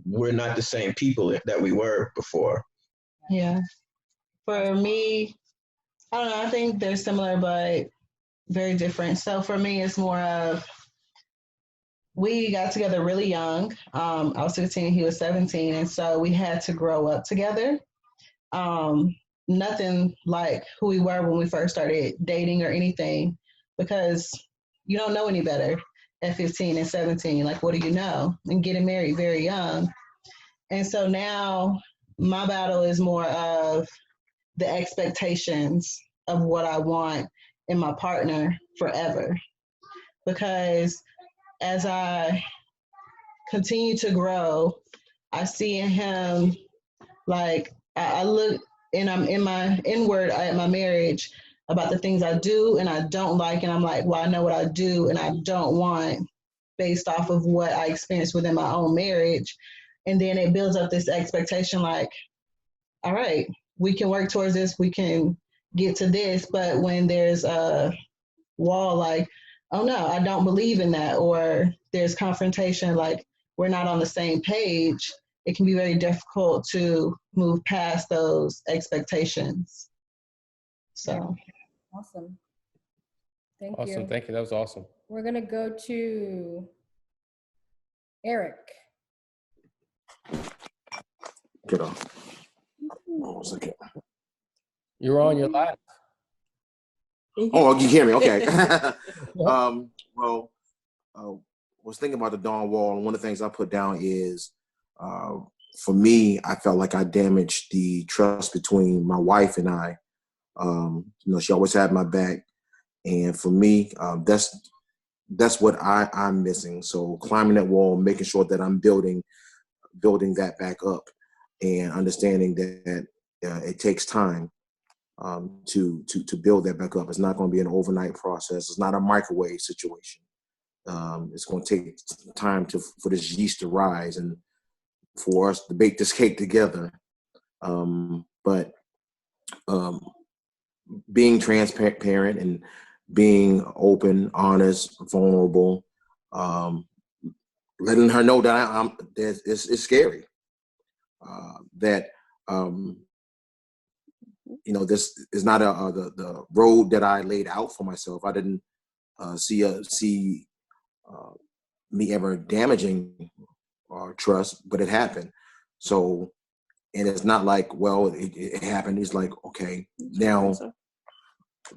we're not the same people that we were before. Yeah. For me, I don't know, I think they're similar, but very different. So for me, it's more of, we got together really young. I was 16, he was 17. And so we had to grow up together. Nothing like who we were when we first started dating or anything, because you don't know any better at 15 and 17. Like, what do you know? And getting married very young. And so now my battle is more of the expectations of what I want in my partner forever. Because as I continue to grow, I see in him, like, I look and I'm in my inward at my marriage about the things I do and I don't like. And I'm like, well, I know what I do and I don't want based off of what I experienced within my own marriage. And then it builds up this expectation, like, all right, we can work towards this, we can get to this. But when there's a wall, like, oh no, I don't believe in that, or there's confrontation, like we're not on the same page, it can be very difficult to move past those expectations. So. Awesome. Thank Awesome. you. Thank you. That was awesome. We're going to go to Eric. Get off. Okay. You're on your live. Oh, you hear me? Okay. Well, was thinking about the Dawn Wall, and one of the things I put down is, for me, I felt like I damaged the trust between my wife and I. She always had my back, and for me, that's what I'm missing. So climbing that wall, making sure that I'm building that back up, and understanding that it takes time to build that back up. It's not going to be an overnight process. It's not a microwave situation. It's going to take time for this yeast to rise and for us to bake this cake together. But being transparent and being open, honest, vulnerable, letting her know that it's scary. That this is not the road that I laid out for myself. I didn't see me ever damaging trust, but it happened. So, and it's not like, well, it happened. It's like, okay, now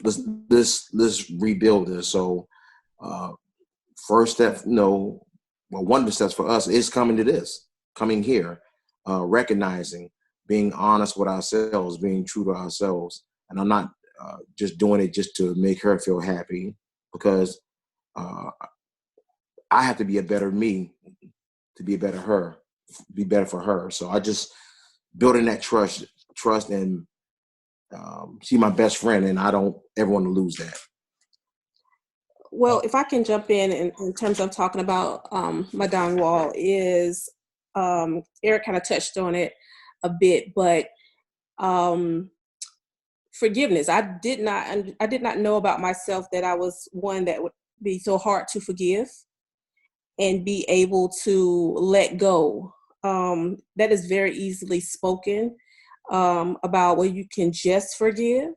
let's rebuild this. So, first step, one of the steps for us is coming here, recognizing, being honest with ourselves, being true to ourselves. And I'm not just doing it just to make her feel happy, because I have to be a better me to be a better her, be better for her. So I just building that trust and she's my best friend, and I don't ever want to lose that. Well, if I can jump in terms of talking about my down wall is, Eric kind of touched on it a bit, but forgiveness. I did not know about myself that I was one that would be so hard to forgive and be able to let go. That is very easily spoken about where you can just forgive.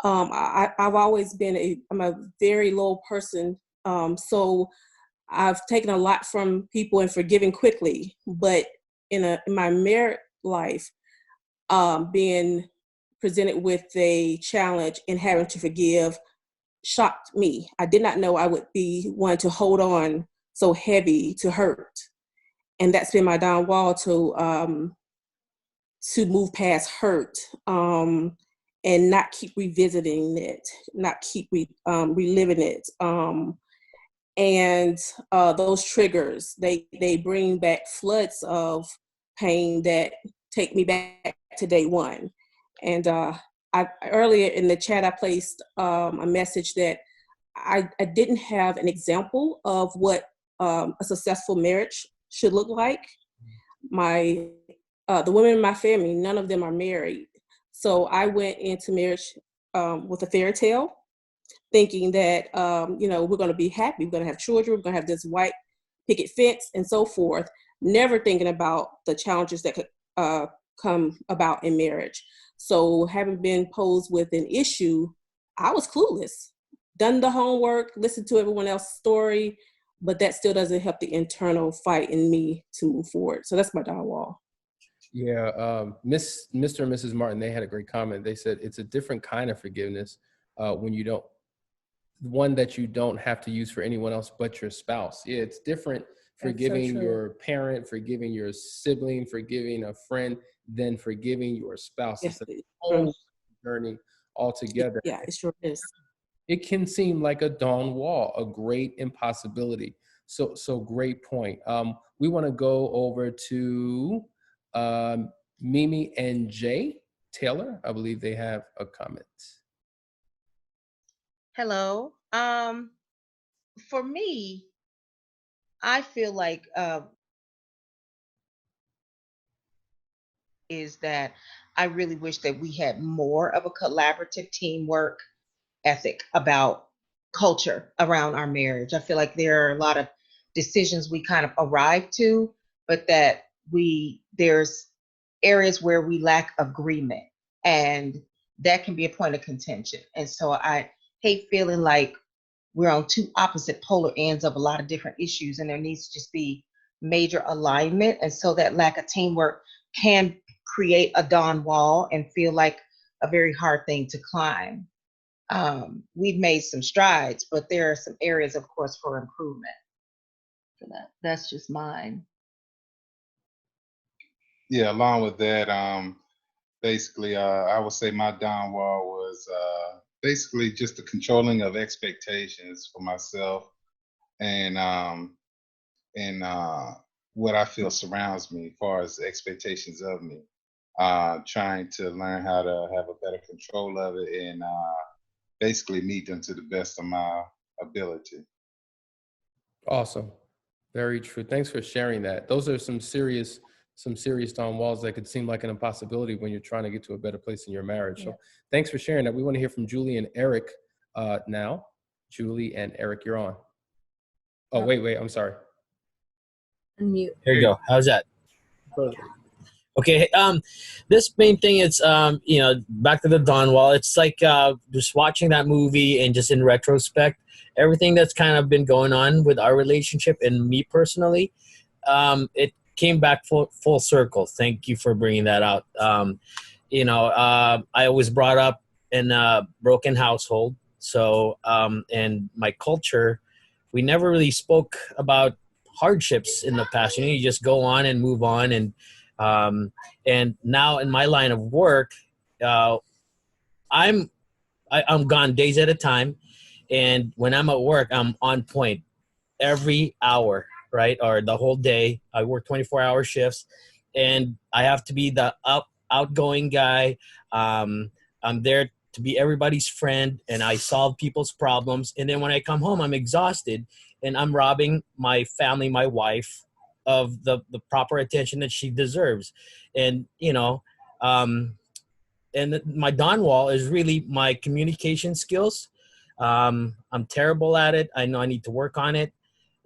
I've always been I'm a very low person, so I've taken a lot from people and forgiving quickly. But in my married life, being presented with a challenge and having to forgive shocked me. I did not know I would be one to hold on so heavy to hurt, and that's been my downfall to move past hurt. And not keep revisiting it, not keep reliving it. And those triggers, they bring back floods of pain that take me back to day one. And earlier in the chat, I placed a message that I didn't have an example of what a successful marriage should look like. The women in my family, none of them are married. So I went into marriage with a fairy tale, thinking that, we're going to be happy. We're going to have children. We're going to have this white picket fence and so forth, never thinking about the challenges that could come about in marriage. So having been posed with an issue, I was clueless, done the homework, listened to everyone else's story, but that still doesn't help the internal fight in me to move forward. So that's my downfall. Yeah, Mr. and Mrs. Martin, they had a great comment. They said it's a different kind of forgiveness one that you don't have to use for anyone else but your spouse. Yeah, it's different forgiving your parent, forgiving your sibling, forgiving a friend, than forgiving your spouse. Yes, it's a whole journey altogether. Yeah, it sure is. It can seem like a dawn wall, a great impossibility. So great point. We want to go over to Mimi and Jay Taylor. I believe they have a comment. Hello. For me, I feel like is that I really wish that we had more of a collaborative teamwork ethic about culture around our marriage. I feel like there are a lot of decisions we kind of arrive to, but that there's areas where we lack agreement, and that can be a point of contention. And so I hate feeling like we're on two opposite polar ends of a lot of different issues, and there needs to just be major alignment. And so that lack of teamwork can create a dawn wall and feel like a very hard thing to climb. We've made some strides, but there are some areas, of course, for improvement. So that's just mine. Yeah, along with that, basically, I would say my downfall was basically just the controlling of expectations for myself and what I feel surrounds me as far as expectations of me. Trying to learn how to have a better control of it and basically meet them to the best of my ability. Awesome. Very true. Thanks for sharing that. Those are some serious down walls that could seem like an impossibility when you're trying to get to a better place in your marriage. So thanks for sharing that. We want to hear from Julie and Eric now. Julie and Eric, you're on. Oh, wait, I'm sorry. Unmute. Here you go. How's that? Okay. This main thing is, back to the Dawn Wall. It's like just watching that movie and just in retrospect, everything that's kind of been going on with our relationship and me personally, it came back full circle. Thank you for bringing that out. I was brought up in a broken household. So, and my culture, we never really spoke about hardships in the past. You just go on and move on. And now in my line of work, I'm gone days at a time. And when I'm at work, I'm on point every hour, right? Or the whole day. I work 24-hour shifts, and I have to be the outgoing guy. I'm there to be everybody's friend, and I solve people's problems. And then when I come home, I'm exhausted, and I'm robbing my family, my wife, of the proper attention that she deserves. And, and my dawn wall is really my communication skills. I'm terrible at it. I know I need to work on it.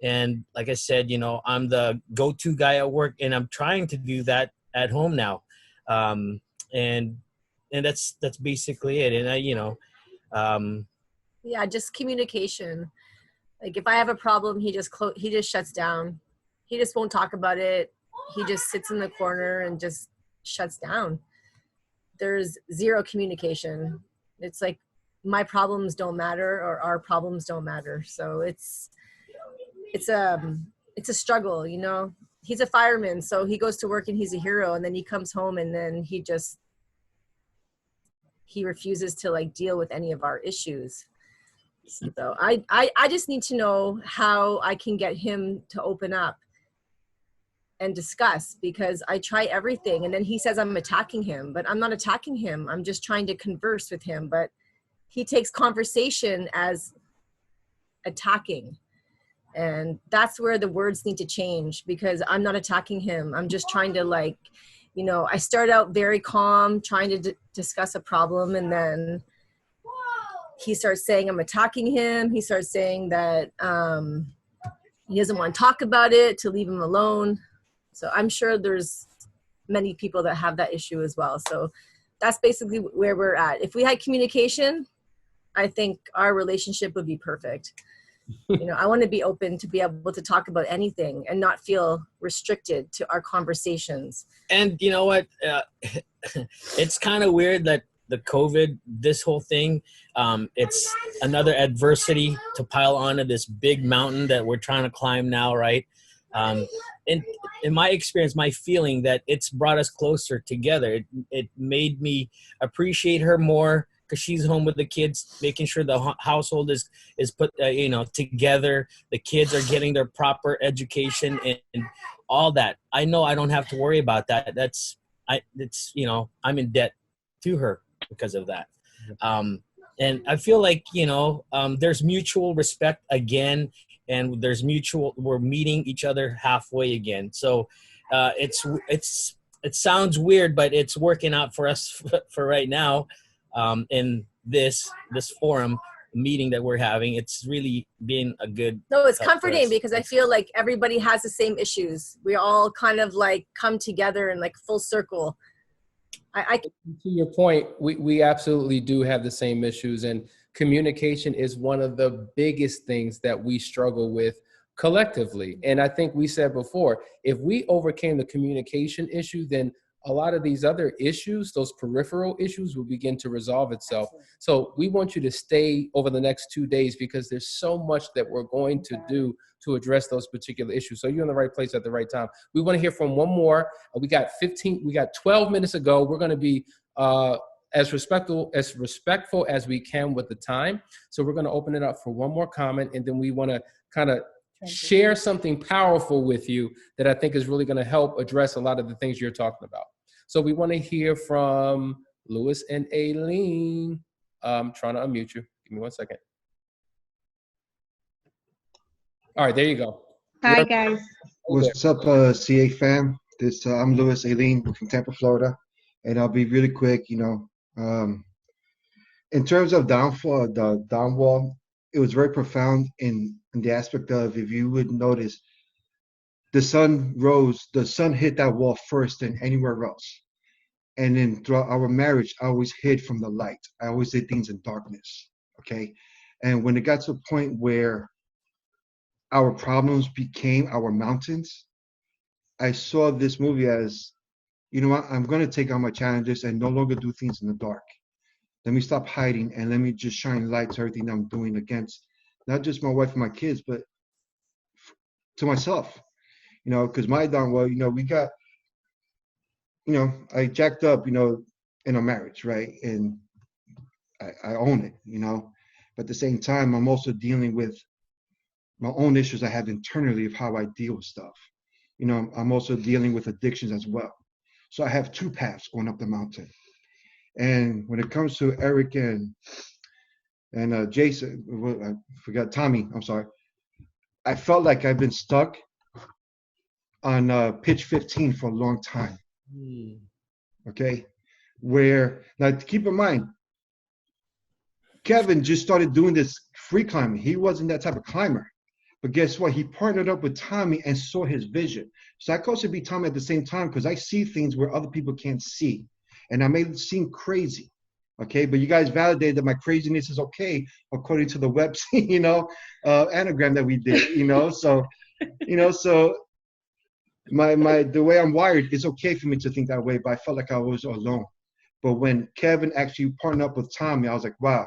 And like I said, I'm the go-to guy at work, and I'm trying to do that at home now. And that's basically it. And yeah, just communication. Like if I have a problem, he just shuts down. He just won't talk about it. He just sits in the corner and just shuts down. There's zero communication. It's like my problems don't matter, or our problems don't matter. So it's a struggle, He's a fireman, so he goes to work and he's a hero, and then he comes home and then he refuses to deal with any of our issues. So I just need to know how I can get him to open up and discuss, because I try everything, and then he says I'm attacking him, but I'm not attacking him. I'm just trying to converse with him, but he takes conversation as attacking. And that's where the words need to change, because I'm not attacking him. I'm just trying to I start out very calm, trying to discuss a problem, and then he starts saying I'm attacking him. He starts saying that he doesn't want to talk about it, to leave him alone. So I'm sure there's many people that have that issue as well. So that's basically where we're at. If we had communication, I think our relationship would be perfect. I want to be open to be able to talk about anything and not feel restricted to our conversations. And you know what? It's kind of weird that the COVID, this whole thing, it's another adversity to pile onto this big mountain that we're trying to climb now, right? And in my experience, my feeling that it's brought us closer together. It made me appreciate her more, because she's home with the kids, making sure the household is put together. The kids are getting their proper education and all that. I know I don't have to worry about that. I'm in debt to her because of that. And I feel like there's mutual respect again, and we're meeting each other halfway again. So it sounds weird, but it's working out for us for right now. In this forum meeting that we're having. It's really been a good. No, it's help for comforting us. because I feel like everybody has the same issues. We all kind of like come together in like full circle. To your point, we absolutely do have the same issues, and communication is one of the biggest things that we struggle with collectively. And I think we said before, if we overcame the communication issue, then a lot of these other issues, those peripheral issues, will begin to resolve itself. So we want you to stay over the next 2 days because there's so much that we're going to do to address those particular issues. So you're in the right place at the right time. We want to hear from one more. We got 12 minutes ago. We're going to be as respectful as we can with the time. So we're going to open it up for one more comment, and then we want to kind of share something powerful with you that I think is really going to help address a lot of the things you're talking about. So we want to hear from Lewis and Aileen. I'm trying to unmute you. Give me 1 second. All right, there you go. Hi, guys. What's up, CA fam? I'm Lewis Aileen from Tampa, Florida, and I'll be really quick. In terms of the downwall, it was very profound in the aspect of, if you would notice, the sun hit that wall first than anywhere else. And then throughout our marriage, I always hid from the light. I always did things in darkness, okay? And when it got to a point where our problems became our mountains, I saw this movie as, you know what, I'm gonna take on my challenges and no longer do things in the dark. Let me stop hiding and let me just shine light to everything I'm doing against not just my wife and my kids, but to myself, because my downwell, we got, I jacked up, in our marriage, right? And I own it, but at the same time, I'm also dealing with my own issues I have internally of how I deal with stuff. I'm also dealing with addictions as well. So I have two paths going up the mountain. And when it comes to Eric and Jason, I forgot Tommy, I'm sorry. I felt like I've been stuck on pitch 15 for a long time. Okay? Where, now keep in mind, Kevin just started doing this free climbing. He wasn't that type of climber. But guess what? He partnered up with Tommy and saw his vision. So I could also be Tommy at the same time because I see things where other people can't see. And I may seem crazy, okay? But you guys validated that my craziness is okay according to the web, anagram that we did, So, so the way I'm wired, it's okay for me to think that way, but I felt like I was alone. But when Kevin actually partnered up with Tommy, I was like, wow.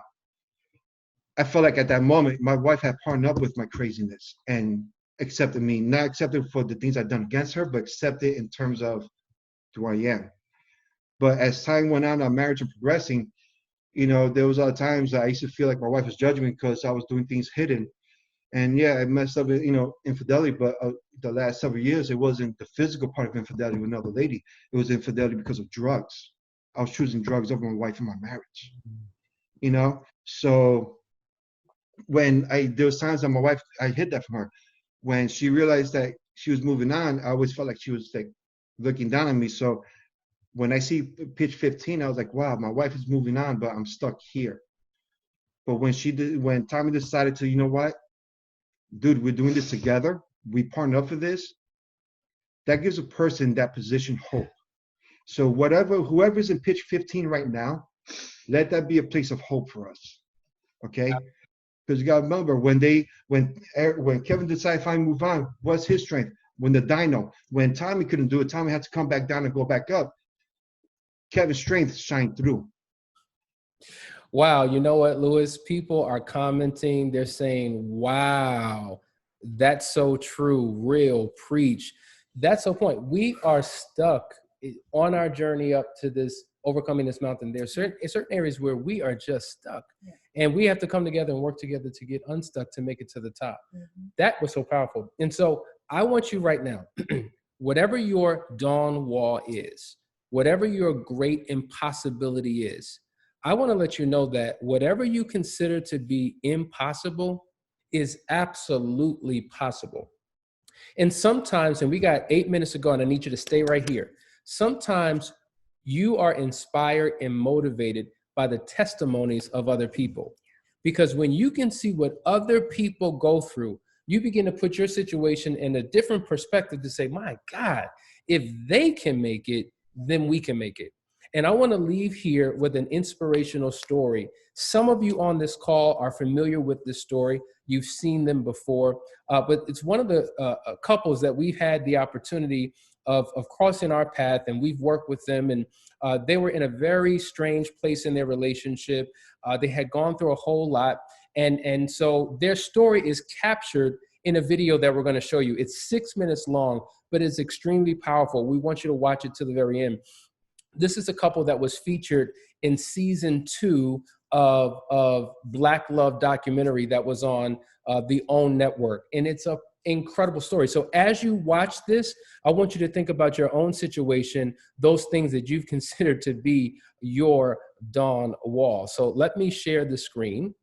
I felt like at that moment, my wife had partnered up with my craziness and accepted me, not accepted for the things I'd done against her, but accepted in terms of who I am. But as time went on, our marriage and progressing, there was other times that I used to feel like my wife was judging me because I was doing things hidden. And yeah, I messed up, infidelity, but the last several years, it wasn't the physical part of infidelity with another lady. It was infidelity because of drugs. I was choosing drugs over my wife in my marriage, So when there was times that my wife, I hid that from her. When she realized that she was moving on, I always felt like she was like looking down on me. So when I see pitch 15, I was like, wow, my wife is moving on, but I'm stuck here. But when Tommy decided to, you know what, dude, we're doing this together. We partnered up for this. That gives a person that position hope. So whoever's in pitch 15 right now, let that be a place of hope for us. Okay? Because you got to remember, when Kevin decided to move on, what's his strength? When Tommy couldn't do it, Tommy had to come back down and go back up. Kevin's strength shined through. Wow, you know what, Lewis? People are commenting. They're saying, wow, that's so true, real, preach. That's the point. We are stuck on our journey up to this, overcoming this mountain. There are certain areas where we are just stuck. Yeah. And we have to come together and work together to get unstuck to make it to the top. Mm-hmm. That was so powerful. And so I want you right now, whatever your dawn wall is, whatever your great impossibility is, I want to let you know that whatever you consider to be impossible is absolutely possible. And sometimes, and we got 8 minutes to go, and I need you to stay right here. Sometimes you are inspired and motivated by the testimonies of other people. Because when you can see what other people go through, you begin to put your situation in a different perspective to say, my God, if they can make it, then we can make it. And I want to leave here with an inspirational story. Some of you on this call are familiar with this story. You've seen them before, but it's one of the couples that we've had the opportunity of crossing our path, and we've worked with them, and they were in a very strange place in their relationship. They had gone through a whole lot, and so their story is captured in a video that we're going to show you. It's 6 minutes long, but it's extremely powerful. We want you to watch it to the very end. This is a couple that was featured in season 2 of Black Love documentary that was on the OWN network. And it's an incredible story. So as you watch this, I want you to think about your own situation, those things that you've considered to be your dawn wall. So let me share the screen.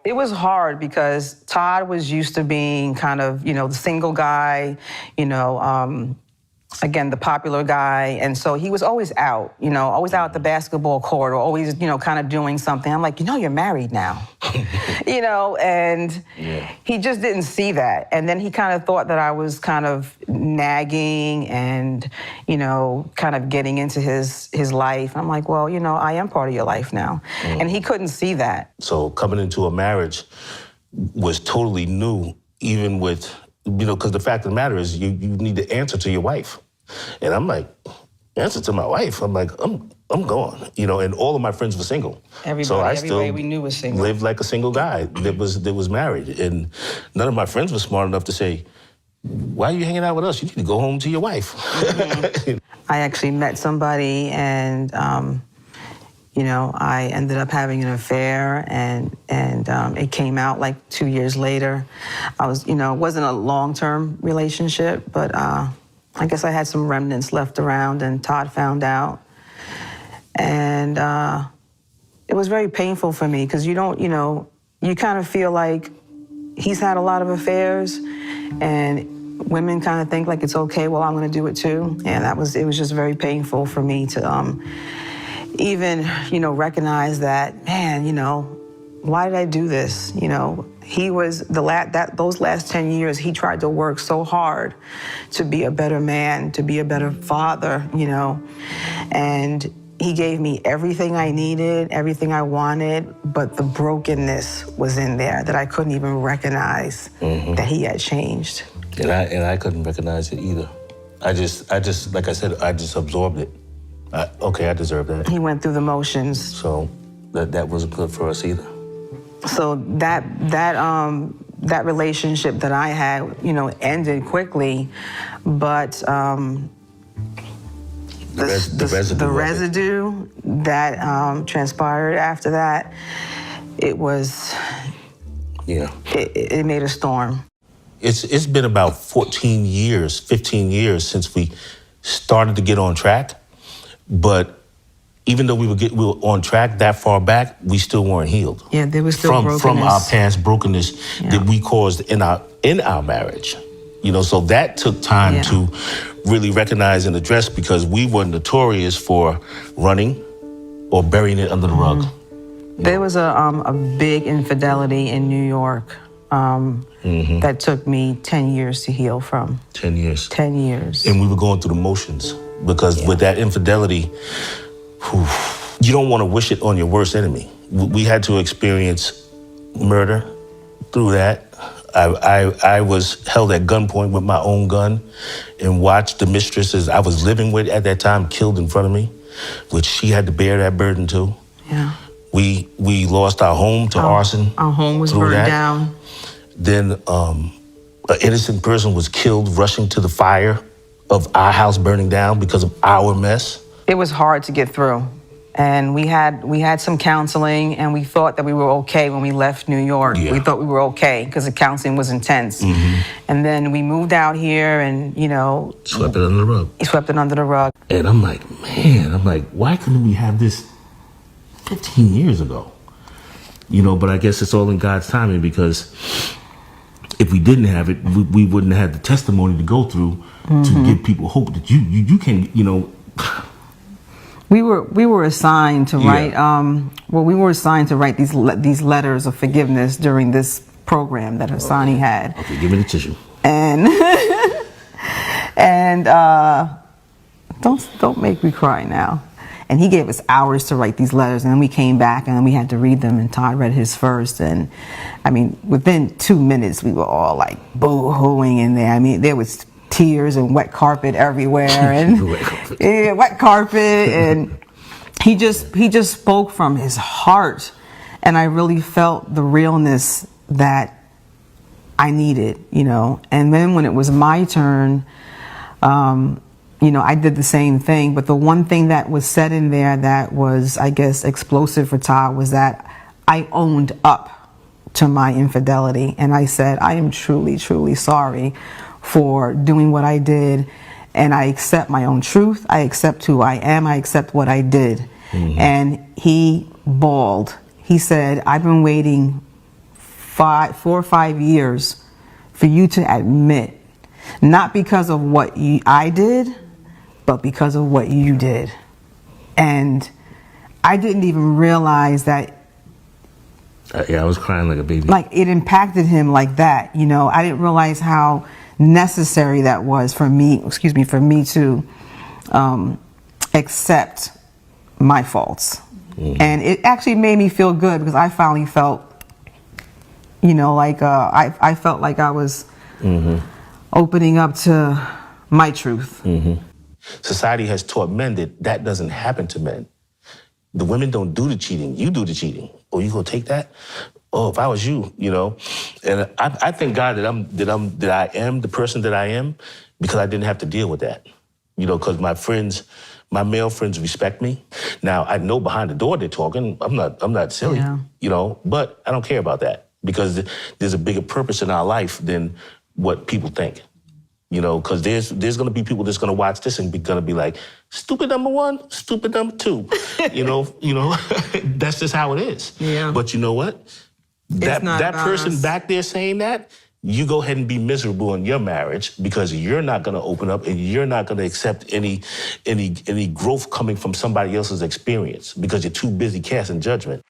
It was hard because Todd was used to being kind of, the single guy, again, the popular guy. And so he was always out, always out at the basketball court or always, kind of doing something. I'm like, you're married now, and he just didn't see that. And then he kind of thought that I was kind of nagging and, kind of getting into his life. I'm like, well, I am part of your life now. And he couldn't see that. So coming into a marriage was totally new, even with, because the fact of the matter is you need to answer to your wife. And I'm like, answer to my wife? I'm like, I'm gone, and all of my friends were single. Everybody we knew was single. Lived like a single guy that was married. And none of my friends were smart enough to say, why are you hanging out with us? You need to go home to your wife. Mm-hmm. I actually met somebody and, I ended up having an affair and it came out like 2 years later. I was, it wasn't a long-term relationship, but I guess I had some remnants left around and Todd found out. And it was very painful for me because you kind of feel like he's had a lot of affairs and women kind of think like it's okay, well, I'm going to do it too. And it was just very painful for me to even, recognize that, man, why did I do this? He was those last 10 years, he tried to work so hard to be a better man, to be a better father, and he gave me everything I needed, everything I wanted, but the brokenness was in there that I couldn't even recognize that he had changed. And I couldn't recognize it either. I just like I said, I just absorbed it. I deserve that. He went through the motions. So that wasn't good for us either. So that relationship that I had, ended quickly, but the residue that transpired after that, it was, it made a storm. It's been about 15 years since we started to get on track, but even though we were on track that far back, we still weren't healed. Yeah, there was still brokenness. From our past brokenness that we caused in our marriage. So that took time to really recognize and address because we were notorious for running or burying it under the rug. There was a big infidelity in New York that took me 10 years to heal from. 10 years. 10 years. And we were going through the motions because with that infidelity, you don't want to wish it on your worst enemy. We had to experience murder through that. I was held at gunpoint with my own gun and watched the mistresses I was living with at that time killed in front of me, which she had to bear that burden too. Yeah. We lost our home to arson. Our home was burned down. Then an innocent person was killed rushing to the fire of our house burning down because of our mess. It was hard to get through. And we had some counseling and we thought that we were okay when we left New York. Yeah. We thought we were okay because the counseling was intense. And then we moved out here and, swept it under the rug. He swept it under the rug. And I'm like, why couldn't we have this 15 years ago? But I guess it's all in God's timing because if we didn't have it, we wouldn't have the testimony to go through to give people hope that you can, We were assigned to write. We were assigned to write these letters of forgiveness during this program that Hassani had. Okay, give me the tissue. And don't make me cry now. And he gave us hours to write these letters, and then we came back and then we had to read them. And Todd read his first, and I mean, within 2 minutes, we were all like boo-hooing in there. I mean, there was tears and wet carpet everywhere, and wet carpet, and he just spoke from his heart, and I really felt the realness that I needed, And then when it was my turn, I did the same thing, but the one thing that was said in there that was, I guess, explosive for Todd was that I owned up to my infidelity, and I said, I am truly, truly sorry for doing what I did, and I accept my own truth. I accept who I am. I accept what I did. And he bawled. He said, I've been waiting 4 or 5 years for you to admit, not because of what I did, but because of what you did. And I didn't even realize that. Yeah, I was crying like a baby. Like, it impacted him like that, you know. I didn't realize how necessary that was for me to accept my faults. And it actually made me feel good because I finally felt, you know, like I felt like I was opening up to my truth. Society has taught men that doesn't happen to men. The women don't do the cheating. You do the cheating. Oh, you gonna take that? Oh, if I was you, you know. And I thank God that I am the person that I am because I didn't have to deal with that. You know, because my male friends respect me. Now I know behind the door they're talking. I'm not silly, you know. But I don't care about that because there's a bigger purpose in our life than what people think. You know, because there's going to be people that's going to watch this and going to be like, stupid number one, stupid number two. you know, that's just how it is. Yeah. But you know what? That person back there saying that, you go ahead and be miserable in your marriage because you're not going to open up and you're not going to accept any growth coming from somebody else's experience because you're too busy casting judgment.